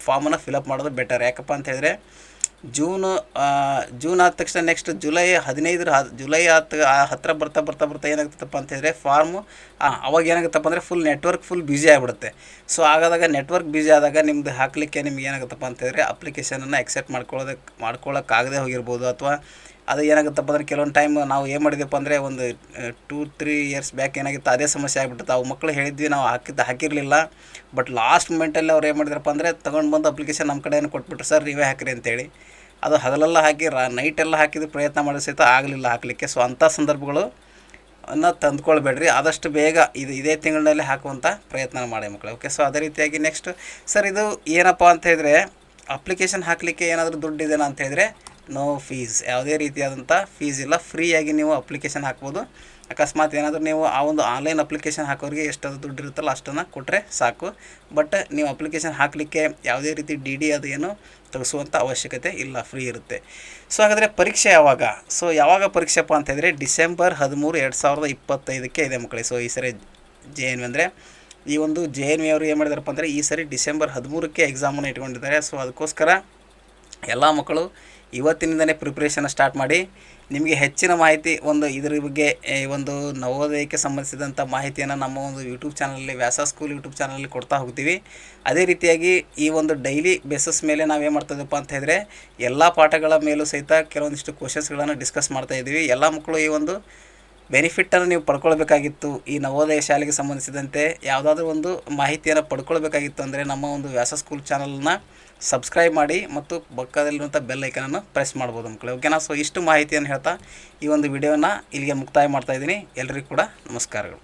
ಫಾರ್ಮನ್ನು ಫಿಲಪ್ ಮಾಡೋದು ಬೆಟರ್. ಯಾಕಪ್ಪ ಅಂತ ಹೇಳಿದ್ರೆ ಜೂನ್ ಆದ ತಕ್ಷಣ ನೆಕ್ಸ್ಟ್ ಜುಲೈ ಹತ್ತಿರ ಬರ್ತಾ ಏನಾಗುತ್ತಪ್ಪ ಅಂತ ಹೇಳಿದ್ರೆ ಫಾರ್ಮು ಅವಾಗ ಏನಾಗುತ್ತಪ್ಪ ಅಂದರೆ ನೆಟ್ವರ್ಕ್ ಫುಲ್ ಬ್ಯುಸಿ ಆಗಿಬಿಡುತ್ತೆ. ಸೊ ಹಾಗಾದಾಗ ನೆಟ್ವರ್ಕ್ ಬ್ಯುಸಿ ಆದಾಗ ನಿಮ್ಮದು ಹಾಕಲಿಕ್ಕೆ ನಿಮ್ಗೆ ಏನಾಗುತ್ತಪ್ಪ ಅಂತ ಹೇಳಿದ್ರೆ ಅಪ್ಲಿಕೇಶನನ್ನು ಎಕ್ಸೆಪ್ಟ್ ಮಾಡ್ಕೊಳ್ಳೋಕ್ಕಾಗದೇ ಹೋಗಿರ್ಬೋದು. ಅಥವಾ ಅದು ಏನಾಗುತ್ತಪ್ಪ ಅಂದರೆ ಕೆಲವೊಂದು ಟೈಮ್ ನಾವು ಏನು ಮಾಡಿದ್ವಪ್ಪ ಅಂದರೆ ಒಂದು 2-3 ಇಯರ್ಸ್ ಬ್ಯಾಕ್ ಏನಾಗಿತ್ತು ಅದೇ ಸಮಸ್ಯೆ ಆಗಿಬಿಟ್ಟಿತ್ತು. ಅವು ಮಕ್ಕಳು ಹೇಳಿದ್ವಿ ನಾವು ಹಾಕಿರಲಿಲ್ಲ, ಬಟ್ ಲಾಸ್ಟ್ ಮೂಮೆಂಟಲ್ಲಿ ಅವ್ರು ಏನು ಮಾಡಿದ್ರಪ್ಪ ಅಂದರೆ ತೊಗೊಂಡು ಬಂದು ಅಪ್ಲಿಕೇಶನ್ ನಮ್ಮ ಕಡೆಯನ್ನು ಕೊಟ್ಬಿಟ್ರು, ಸರ್ ನೀವೇ ಹಾಕಿರಿ ಅಂತೇಳಿ. ಅದು ಹಗಲೆಲ್ಲ ಹಾಕಿ ನೈಟೆಲ್ಲ ಹಾಕಿದ್ದು ಪ್ರಯತ್ನ ಮಾಡಿ ಸಹಿತ ಆಗಲಿಲ್ಲ ಹಾಕಲಿಕ್ಕೆ. ಸೊ ಅಂಥ ಸಂದರ್ಭಗಳು ತಂದುಕೊಳ್ಬೇಡ್ರಿ. ಆದಷ್ಟು ಬೇಗ ಇದೇ ತಿಂಗಳಿನಲ್ಲಿ ಹಾಕುವಂಥ ಪ್ರಯತ್ನ ಮಾಡಿ ಮಕ್ಕಳು. ಓಕೆ, ಸೊ ಅದೇ ರೀತಿಯಾಗಿ ನೆಕ್ಸ್ಟ್ ಸರ್ ಇದು ಏನಪ್ಪ ಅಂತ ಹೇಳಿದ್ರೆ ಅಪ್ಲಿಕೇಶನ್ ಹಾಕಲಿಕ್ಕೆ ಏನಾದರೂ ದುಡ್ಡು ಇದೆಯಾ ಅಂತ ಹೇಳಿದ್ರೆ ನೋ ಫೀಸ್, ಯಾವುದೇ ರೀತಿಯಾದಂಥ ಫೀಸ್ ಇಲ್ಲ, ಫ್ರೀಯಾಗಿ ನೀವು ಅಪ್ಲಿಕೇಶನ್ ಹಾಕ್ಬೋದು. ಅಕಸ್ಮಾತ್ ಏನಾದರೂ ನೀವು ಆ ಒಂದು ಆನ್ಲೈನ್ ಅಪ್ಲಿಕೇಶನ್ ಹಾಕೋರಿಗೆ ಎಷ್ಟಾದರೂ ದುಡ್ಡು ಇರುತ್ತಲ್ಲ ಅಷ್ಟನ್ನು ಕೊಟ್ಟರೆ ಸಾಕು. ಬಟ್ ನೀವು ಅಪ್ಲಿಕೇಶನ್ ಹಾಕಲಿಕ್ಕೆ ಯಾವುದೇ ರೀತಿ ಡಿ ಅದು ಏನು ತೆಗೆಸುವಂಥ ಅವಶ್ಯಕತೆ ಇಲ್ಲ, ಫ್ರೀ ಇರುತ್ತೆ. ಸೊ ಹಾಗಾದರೆ ಪರೀಕ್ಷೆ ಯಾವಾಗ ಪರೀಕ್ಷೆಪ್ಪ ಅಂತ ಹೇಳಿದ್ರೆ ಡಿಸೆಂಬರ್ 13, 2025 ಇದೆ ಮಕ್ಕಳೇ. ಸೊ ಈ ಸರಿ JNV ಅಂದರೆ ಈ ಒಂದು JNV ಅವರು ಏನು ಮಾಡಿದಾರಪ್ಪ ಅಂದರೆ ಈ ಸರಿ ಡಿಸೆಂಬರ್ 13ಕ್ಕೆ ಎಕ್ಸಾಮನ್ನು ಇಟ್ಕೊಂಡಿದ್ದಾರೆ. ಸೊ ಅದಕ್ಕೋಸ್ಕರ ಎಲ್ಲ ಮಕ್ಕಳು ಇವತ್ತಿನಿಂದಲೇ ಪ್ರಿಪ್ರೇಷನ್ ಸ್ಟಾರ್ಟ್ ಮಾಡಿ. ನಿಮಗೆ ಹೆಚ್ಚಿನ ಮಾಹಿತಿ ಇದ್ರ ಬಗ್ಗೆ ಒಂದು ನವೋದಯಕ್ಕೆ ಸಂಬಂಧಿಸಿದಂಥ ಮಾಹಿತಿಯನ್ನು ನಮ್ಮ ಒಂದು ಯೂಟ್ಯೂಬ್ ಚಾನಲಲ್ಲಿ ವ್ಯಾಸ ಸ್ಕೂಲ್ ಯೂಟ್ಯೂಬ್ ಚಾನಲಲ್ಲಿ ಕೊಡ್ತಾ ಹೋಗ್ತೀವಿ. ಅದೇ ರೀತಿಯಾಗಿ ಈ ಒಂದು ಡೈಲಿ ಬೇಸಿಸ್ ಮೇಲೆ ನಾವೇನು ಮಾಡ್ತಾಯಿದ್ದಪ್ಪ ಅಂತ ಹೇಳಿದ್ರೆ ಎಲ್ಲ ಪಾಠಗಳ ಮೇಲೂ ಸಹಿತ ಕೆಲವೊಂದಿಷ್ಟು ಕ್ವಶನ್ಸ್ಗಳನ್ನು ಡಿಸ್ಕಸ್ ಮಾಡ್ತಾಯಿದ್ದೀವಿ. ಎಲ್ಲ ಮಕ್ಕಳು ಈ ಒಂದು ಬೆನಿಫಿಟ್ಟನ್ನು ನೀವು ಪಡ್ಕೊಳ್ಬೇಕಾಗಿತ್ತು, ಈ ನವೋದಯ ಶಾಲೆಗೆ ಸಂಬಂಧಿಸಿದಂತೆ ಯಾವುದಾದ್ರೂ ಒಂದು ಮಾಹಿತಿಯನ್ನು ಪಡ್ಕೊಳ್ಬೇಕಾಗಿತ್ತು ಅಂದರೆ ನಮ್ಮ ಒಂದು ವ್ಯಾಸ ಸ್ಕೂಲ್ ಚಾನಲ್ನ ಸಬ್ಸ್ಕ್ರೈಬ್ ಮಾಡಿ ಮತ್ತು ಪಕ್ಕದಲ್ಲಿರುವಂಥ ಬೆಲ್ ಐಕನನ್ನು ಪ್ರೆಸ್ ಮಾಡ್ಬೋದು ಮಕ್ಕಳು. ಓಕೆನಾ? ಸೊ ಇಷ್ಟು ಮಾಹಿತಿಯನ್ನು ಹೇಳ್ತಾ ಈ ಒಂದು ವಿಡಿಯೋನ ಇಲ್ಲಿಗೆ ಮುಕ್ತಾಯ ಮಾಡ್ತಾಯಿದ್ದೀನಿ. ಎಲ್ಲರಿಗೂ ಕೂಡ ನಮಸ್ಕಾರಗಳು.